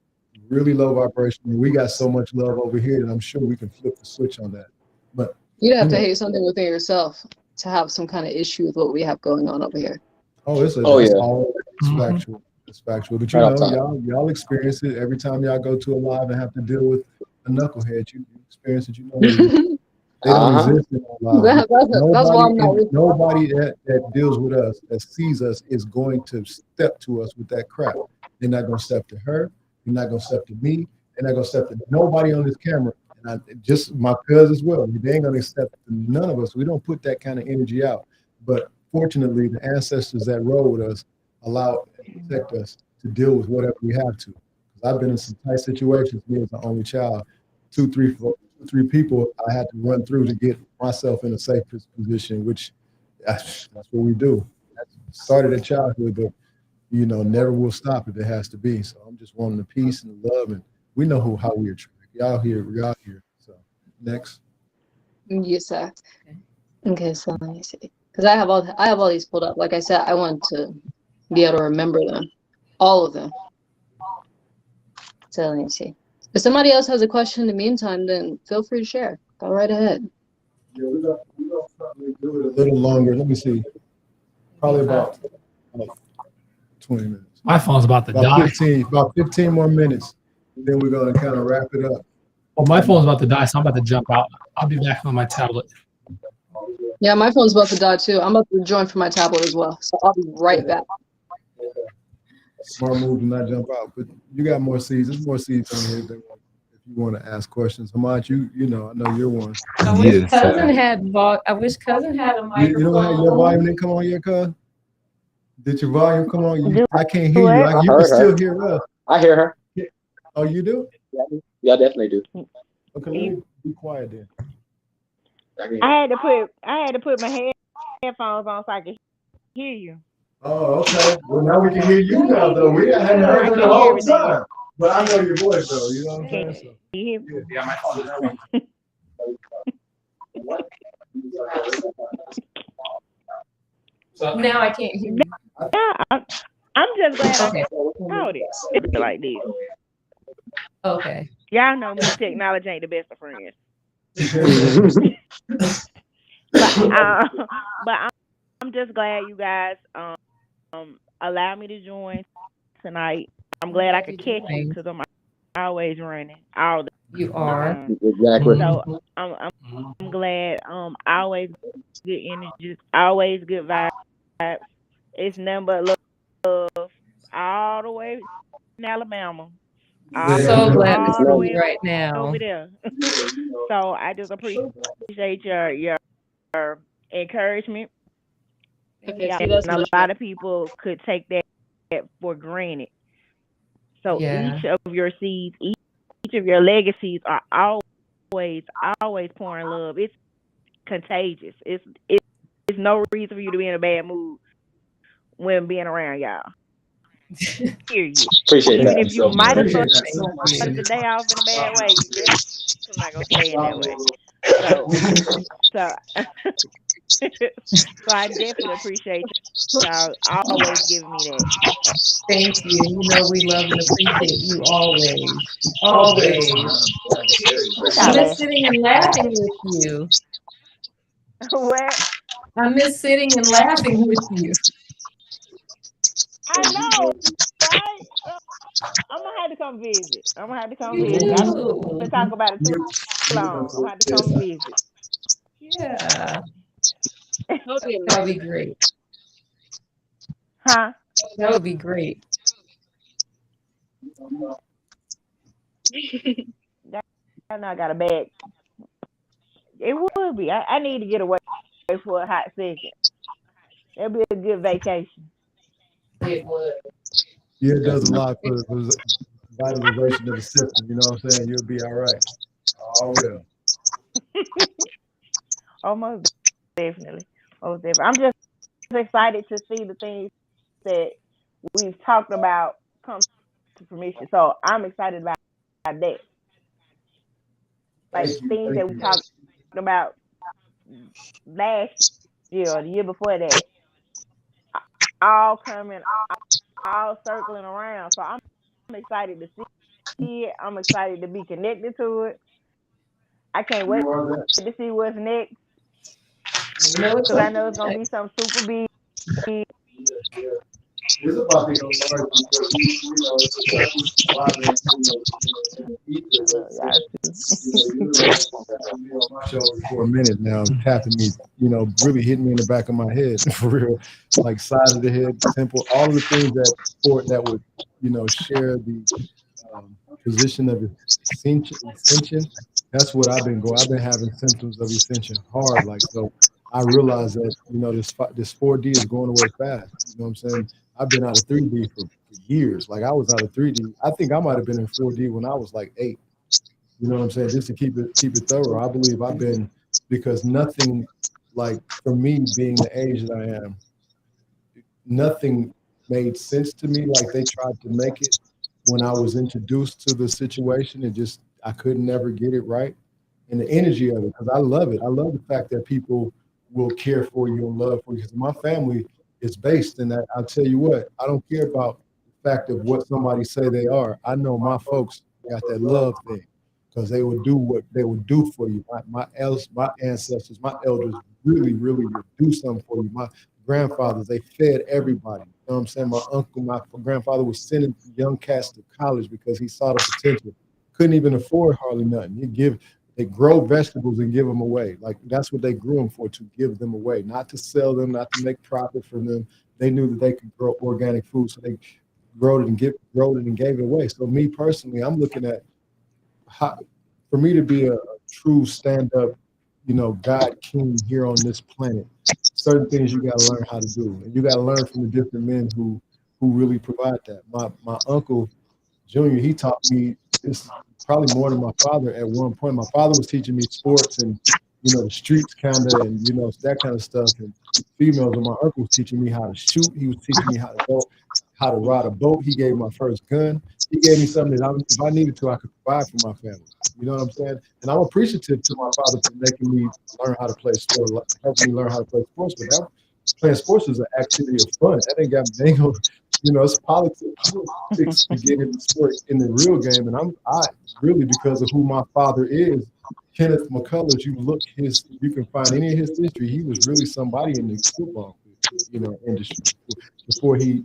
Speaker 1: really low vibration. And we got so much love over here that I'm sure we can flip the switch on that. But
Speaker 4: you'd have to hate something within yourself to have some kind of issue with what we have going on over here.
Speaker 1: It's factual. It's factual. But y'all experience it every time y'all go to a live and have to deal with a knucklehead. You experience it. They don't exist in our lives. Nobody that deals with us, that sees us, is going to step to us with that crap. They're not going to step to her. They're not going to step to me. They're not going to step to nobody on this camera. And just my cousins as well. They ain't going to step to none of us. We don't put that kind of energy out. But fortunately, the ancestors that roll with us allow and protect us to deal with whatever we have to. Because I've been in some tight situations. Me as the only child, 2, 3, 4. 3 people I had to run through to get myself in a safe position, which that's what we do. That started at childhood, but never will stop if it has to be. So I'm just wanting the peace and the love, and we know how we are treated. Y'all here. So next.
Speaker 4: Yes, sir. Okay, so let me see, because I have all these pulled up. Like I said, I want to be able to remember them, all of them. So let me see. If somebody else has a question in the meantime, then feel free to share. Go right ahead.
Speaker 1: Yeah, we're gonna probably do it a little longer. Let me see. Probably about 20 minutes.
Speaker 6: My phone's about to die.
Speaker 1: About 15 more minutes. And then we're gonna kind of wrap it up.
Speaker 6: Well, my phone's about to die, so I'm about to jump out. I'll be back on my tablet.
Speaker 4: Yeah, my phone's about to die too. I'm about to join from my tablet as well. So I'll be right back.
Speaker 1: Smart move to not jump out, but you got more seeds. There's more seeds on here if you want to ask questions. Hamad, I know you're one.
Speaker 3: I wish cousin had a microphone.
Speaker 1: You don't have your volume didn't come on yet, cuz? Did your volume come on? I can't hear you. You can still hear us.
Speaker 9: I hear her.
Speaker 1: Oh, you do?
Speaker 9: Yeah, I definitely do.
Speaker 1: Okay, let me be quiet then.
Speaker 8: I had to put my headphones on so I could hear you.
Speaker 1: Oh, okay. Well, now we can hear you now, though. We hadn't heard you the whole time. But I know your voice, though. You know what I'm saying? So,
Speaker 8: You hear me?
Speaker 6: Yeah, my phone is So
Speaker 3: Now I can't hear you.
Speaker 8: Yeah, I'm just glad
Speaker 3: Okay.
Speaker 8: I caught it like this.
Speaker 3: Okay.
Speaker 8: Y'all know me, technology ain't the best of friends. But I'm just glad you guys allow me to join tonight. I'm glad I could catch you because I'm always running all the
Speaker 3: You are.
Speaker 8: time.
Speaker 9: Exactly.
Speaker 8: So I'm glad. Always good energy, always good vibes. It's nothing but love all the way in Alabama.
Speaker 3: So glad to
Speaker 8: All the
Speaker 3: see
Speaker 8: way
Speaker 3: you right now.
Speaker 8: over there. So I just appreciate your encouragement.
Speaker 4: Okay,
Speaker 8: Yeah,
Speaker 4: see, that's
Speaker 8: and a
Speaker 4: much
Speaker 8: lot
Speaker 4: better.
Speaker 8: of people could take that for granted. So
Speaker 3: Yeah.
Speaker 8: each of your seeds, each of your legacies are always pouring love. It's contagious. It's no reason for you to be in a bad mood when being around y'all. Period.
Speaker 9: Appreciate
Speaker 8: Even
Speaker 9: that.
Speaker 8: if you might have
Speaker 1: appreciate
Speaker 8: started
Speaker 1: that.
Speaker 8: the day off in a bad way, you definitely not gonna stay in that way. So so I definitely appreciate y'all always giving me that.
Speaker 3: Thank you. You know we love and appreciate you always. Always.
Speaker 8: What
Speaker 3: I
Speaker 8: y'all
Speaker 3: miss
Speaker 8: laughing?
Speaker 3: sitting and laughing with you.
Speaker 8: What?
Speaker 3: I miss sitting and laughing with you.
Speaker 8: I know, right? I'm gonna have to come visit. I've
Speaker 3: Ooh.
Speaker 8: been talking about it too long. I'm gonna have to come visit.
Speaker 3: Yeah.
Speaker 4: That would be
Speaker 3: That would be
Speaker 4: amazing.
Speaker 3: great.
Speaker 8: Huh?
Speaker 3: That would be great.
Speaker 8: I know I got a bag. It would be. I need to get away for a hot second. It'll be a good vacation.
Speaker 3: It would.
Speaker 1: Yeah, it does a lot for the vitalization of the system. You know what I'm saying? You'll be all right. Oh, well.
Speaker 8: Almost definitely. Most definitely. I'm just excited to see the things that we've talked about come to fruition. So I'm excited about that. Like
Speaker 1: Thank you.
Speaker 8: things
Speaker 1: Thank
Speaker 8: that we
Speaker 1: you.
Speaker 8: talked about last year or the year before that, all coming, all circling around. So I'm excited to see it. I'm excited to be connected to it. I can't wait
Speaker 1: You are that.
Speaker 8: to see what's next
Speaker 3: You know it's
Speaker 8: because I
Speaker 3: something
Speaker 8: know it's gonna be
Speaker 3: next.
Speaker 8: something super big.
Speaker 1: Yeah. It's about to go large because it's a
Speaker 8: I love y'all too.
Speaker 1: you know, my show for a minute now, tapping me, really hitting me in the back of my head for real, like side of the head, temple, all of the things that would, share the position of ascension. That's what I've been going. I've been having symptoms of ascension hard, like so. I realize that this 4D is going away fast. You know what I'm saying? I've been out of 3D for years. Like I was out of 3D. I think I might have been in 4D when I was like 8. You know what I'm saying? Just to keep it thorough. I believe I've been, because nothing, like for me being the age that I am, nothing made sense to me like they tried to make it when I was introduced to the situation. I could never get it right. And the energy of it, because I love it. I love the fact that people will care for you and love for you. Because my family is based in that. I'll tell you what, I don't care about the fact of what somebody say they are. I know my folks got that love thing because they would do what they would do for you. My ancestors, my elders really, really would do something for you. My grandfathers, they fed everybody. You know what I'm saying? My uncle, my grandfather was sending young cats to college because he saw the potential. Couldn't even afford hardly nothing. They grow vegetables and give them away. Like that's what they grew them for, to give them away, not to sell them, not to make profit from them. They knew that they could grow organic food, so they growed it and gave it away. So me personally, I'm looking at how, for me to be a true stand-up, God king here on this planet, certain things you got to learn how to do, and you got to learn from the different men who really provide that. My uncle Junior, he taught me this probably more than my father at one point. My father was teaching me sports and the streets kind of, and that kind of stuff. And females, and my uncle was teaching me how to shoot. He was teaching me how to go, how to ride a boat. He gave me my first gun. He gave me something that if I needed to, I could provide for my family. You know what I'm saying? And I'm appreciative to my father for making me learn how to play sport, helping me learn how to play sports. But playing sports is an activity of fun. That ain't got me. It's politics to get in the sport in the real game. And I really, because of who my father is, Kenneth McCullers, you can find any of his history. He was really somebody in the football, industry before he,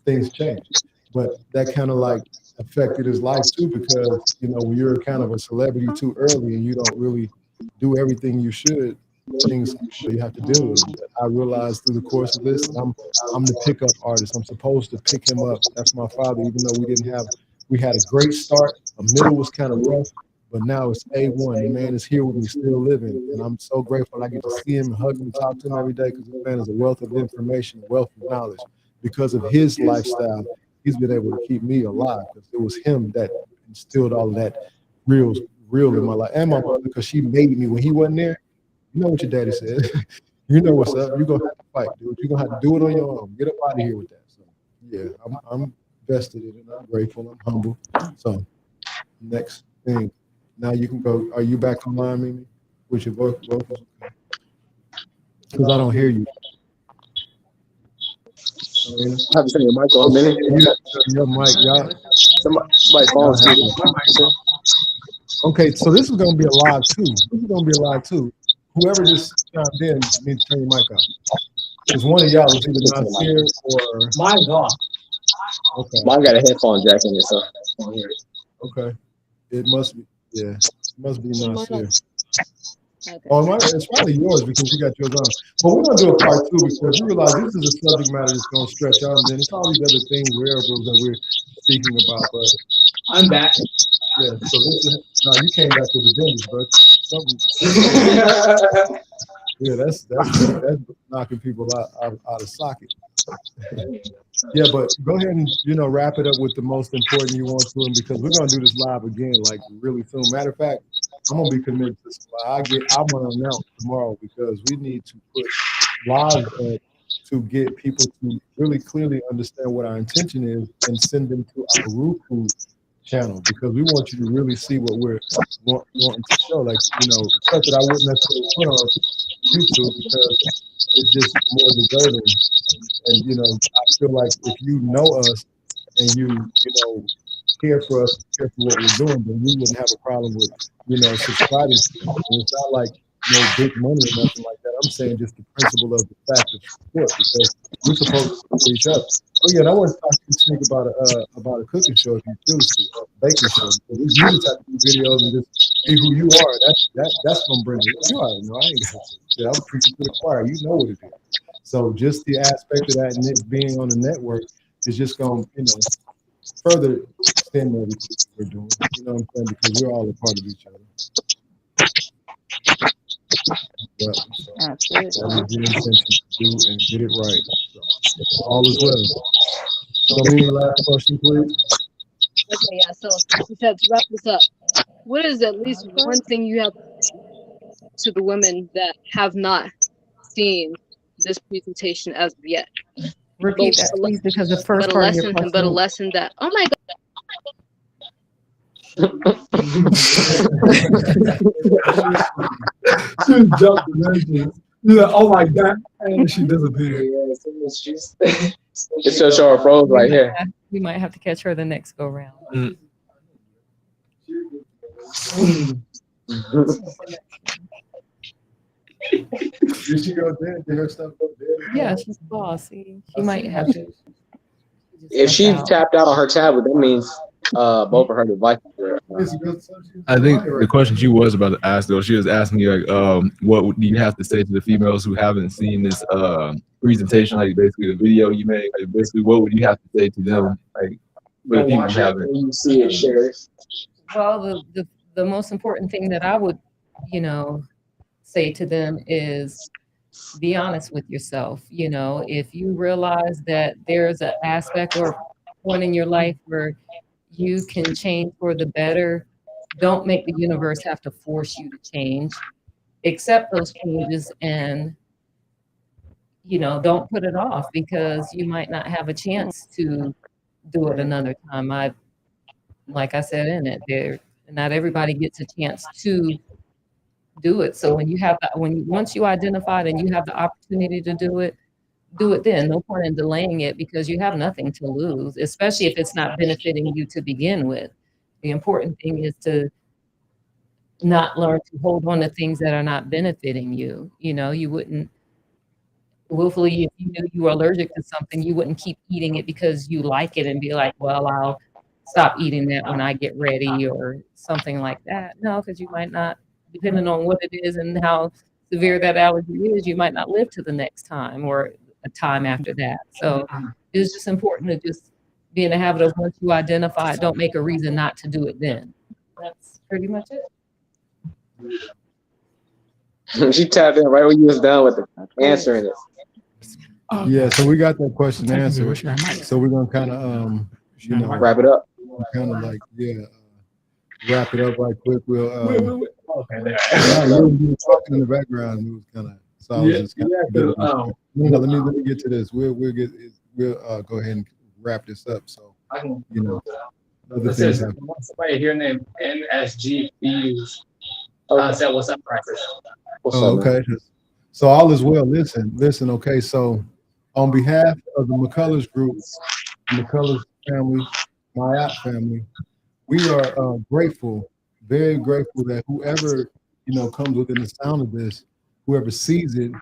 Speaker 1: things changed. But that kind of like affected his life too, because when you're kind of a celebrity too early and you don't really do everything you should, things you have to deal with. I realized through the course of this, I'm the pickup artist. I'm supposed to pick him up. That's my father. Even though we had a great start. A middle was kind of rough, but now it's A1. The man is here with me, still living, and I'm so grateful I get to see him, hug him, talk to him every day, because this man is a wealth of information, a wealth of knowledge. Because of his lifestyle, he's been able to keep me alive, because it was him that instilled all of that real in my life, and my mother, because she made me when he wasn't there. You know what your daddy said. You know what's up. You're gonna have to fight, dude. You're gonna have to do it on your own. Get up out of here with that. So yeah, I'm vested in it. I'm grateful. I'm humble. So next thing. Now you can go. Are you back online, Mimi? With your vocals? Because I don't hear you.
Speaker 9: I have to turn your mic on a minute.
Speaker 1: Your mic, y'all.
Speaker 9: Somebody phone's speaking.
Speaker 1: Okay, so this is gonna be a live too. Whoever just chimed in needs to turn your mic off. Because one of y'all is either not here or
Speaker 2: Mine's off.
Speaker 1: Okay.
Speaker 9: Mine got a headphone jack in it, so I don't hear it.
Speaker 1: Okay. It must be, yeah. It must be Nasir.
Speaker 4: Okay.
Speaker 1: Oh, it's probably yours because you got yours on. But we're going to do a part two because we realize this is a subject matter that's going to stretch out, and then it's all these other things, wearables that we're speaking about. But
Speaker 2: I'm back.
Speaker 1: yeah, so this is, no, you came back with the dentist, bro. Yeah, that's knocking people out of socket. Yeah, but go ahead and wrap it up with the most important you want to, because we're gonna do this live again like really soon. Matter of fact, I'm gonna be committed to this. I'm gonna announce tomorrow, because we need to put live to get people to really clearly understand what our intention is and send them to our Roku channel, because we want you to really see what we're wanting to show. Like stuff that I wouldn't necessarily put on YouTube because it's just more deserving. And I feel like if you know us and you care for us, care for what we're doing, then we wouldn't have a problem with subscribing to them. And it's not like no big money or nothing like that. I'm saying just the principle of the fact of support, because we're supposed to support each other. Oh yeah, and I want to talk to you Sneak about a cooking show if you choose to, or a baking show. Because we just have to do videos and just be who you are. That's gonna bring it. You already know. I ain't got to. Yeah, I'm preaching to the choir. You know what it is. So just the aspect of that and it being on the network is just going to, further extend everything we're doing. You know what I'm saying? Because we're all a part of each other. Yeah, so
Speaker 4: That's it.
Speaker 1: that was the intention to do and get it right. So all is well. So Mimi, last question, please.
Speaker 4: Okay, yeah. So we said to wrap this up. What is at least one thing you have to the women that have not seen this presentation as of yet?
Speaker 3: Repeat that, please, because the first part of your question.
Speaker 4: But a lesson that, oh my
Speaker 1: She jumped and she's like, oh my God. And she disappeared.
Speaker 9: It's just showing froze right here.
Speaker 3: We might have to catch her the next go round.
Speaker 1: Did she go there? Did her stuff go there?
Speaker 3: Yeah, she's bossy. She might have to.
Speaker 9: If she tapped out on her tablet, that means both of her devices are.
Speaker 7: I think the question she was about to ask, though, she was asking you like, what do you have to say to the females who haven't seen this presentation, like basically the video you made? Like basically, what would you have to say to them, like for the people who haven't?
Speaker 9: You see it, share it.
Speaker 3: Well, the most important thing that I would, say to them is be honest with yourself. If you realize that there's an aspect or point in your life where you can change for the better, don't make the universe have to force you to change. accept those changes and, don't put it off because you might not have a chance to do it another time. Like I said in it, not everybody gets a chance to do it. So once you identify it and you have the opportunity to do it then. No point in delaying it because you have nothing to lose, especially if it's not benefiting you to begin with. The important thing is to not learn to hold on to things that are not benefiting you. You wouldn't willfully, if you knew you were allergic to something, you wouldn't keep eating it because you like it and be like, well, I'll stop eating that when I get ready or something like that. No, because you might not, depending on what it is and how severe that allergy is, you might not live to the next time or a time after that. So it's just important to just be in the habit of once you identify it, don't make a reason not to do it then. That's pretty much it.
Speaker 9: She tapped in right when you was done with answering it.
Speaker 1: Yeah, so we got that question answered. So we're gonna kind of
Speaker 9: wrap it up.
Speaker 1: Kind of like wrap it up right quick. We'll
Speaker 6: Okay, there.
Speaker 1: we'll talking in the background. It was kind of so I was just kind of let me get to this. We'll go ahead and wrap this up. So other things happen.
Speaker 6: Somebody here named NSG Fuse said, "What's up, Francis?"
Speaker 1: Okay. So all is well. Listen. Okay. So on behalf of the McCullers group, the McCullers family, my app family, we are grateful, very grateful that whoever comes within the sound of this, whoever sees it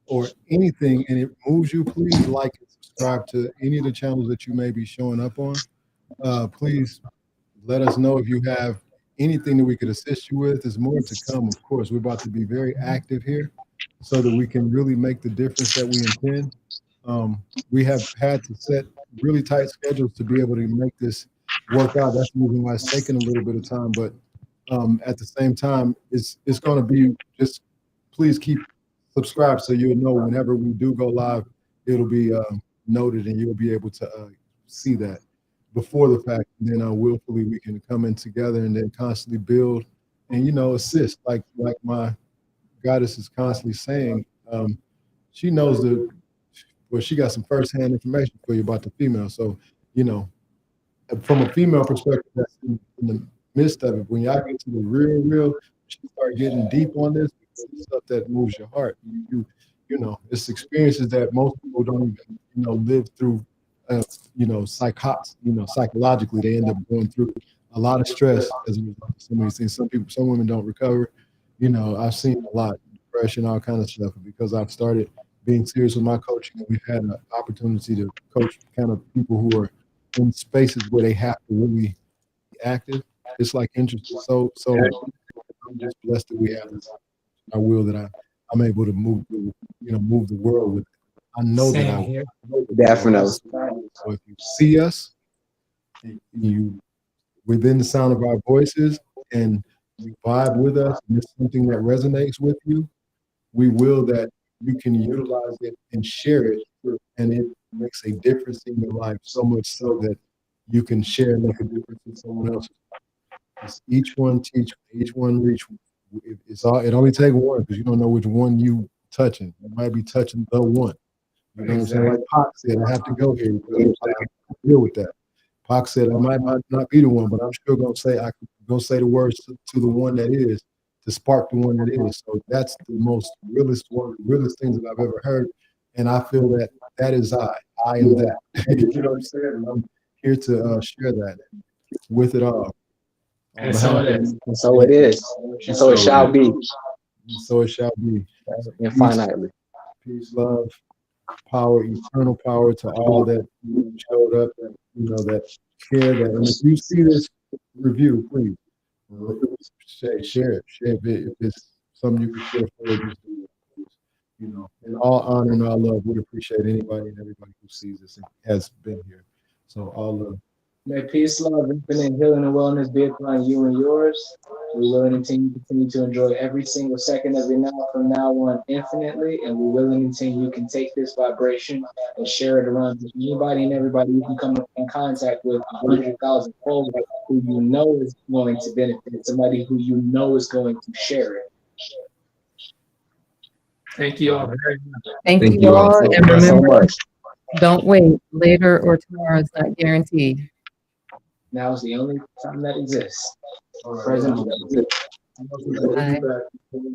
Speaker 1: or anything and it moves you, please like and subscribe to any of the channels that you may be showing up on. Please let us know if you have anything that we could assist you with. There's more to come, of course. We're about to be very active here so that we can really make the difference that we intend. We have had to set really tight schedules to be able to make this work out. That's the reason why it's taken a little bit of time. But at the same time, it's going to be just please keep subscribed so you'll know whenever we do go live, it'll be noted and you'll be able to see that before the fact. And then willfully we can come in together and then constantly build and assist like my goddess is constantly saying. She knows she got some firsthand information for you about the female. So from a female perspective, that's in the midst of it. When y'all get to the real, she start getting deep on this, it's stuff that moves your heart. It's experiences that most people don't even live through. Psychologically, they end up going through a lot of stress as a result of some of these things. Some women don't recover. I've seen a lot, depression, all kind of stuff. Because I've started being serious with my coaching, and we've had an opportunity to coach kind of people who are in spaces where they have to really be active. It's like interesting. So I'm just blessed that we have this. I will that I'm able to move the world with it. I know that I will.
Speaker 9: Definitely.
Speaker 1: So if you see us, you within the sound of our voices, and you vibe with us, and it's something that resonates with you, we will that you can utilize it and share it, and it makes a difference in your life so much so that you can share and make a difference in someone else's life. It's each one teach, each one reach. It only takes one because you don't know which one you touching. You might be touching the one. You know what I'm saying? Like Pac said, I have to go here. I have to deal with that. Pac said, I might not be the one, but I'm still gonna say say the words to the one that is, to spark the one that is. So that's the most realest things that I've ever heard. And I feel that is I. I am that. You know what I'm saying? And I'm here to share that with it all.
Speaker 6: And so it is.
Speaker 9: And so it is. And so it shall be.
Speaker 1: So it shall be.
Speaker 9: Infinitely.
Speaker 1: Peace, love, power, eternal power to all that showed up, that care. That, and if you see this review, please share it. Share it if it's something you can share for in all honor and all love, we'd appreciate anybody and everybody who sees this and has been here. So all love.
Speaker 2: May peace, love, infinite healing, and wellness be upon you and yours. We will continue to enjoy every single second of it now from now on infinitely, and we will continue. You can take this vibration and share it around to anybody and everybody you can come in contact with 100,000 fold who you know is going to benefit, somebody who you know is going to share it.
Speaker 6: Thank you all very much.
Speaker 3: Thank
Speaker 7: Thank
Speaker 3: you
Speaker 7: you all.
Speaker 3: all.
Speaker 9: Thank
Speaker 3: And
Speaker 9: you so
Speaker 3: remember,
Speaker 9: much.
Speaker 3: don't wait. Later or tomorrow is not guaranteed.
Speaker 2: Now is the only time that exists. Present.
Speaker 3: Bye.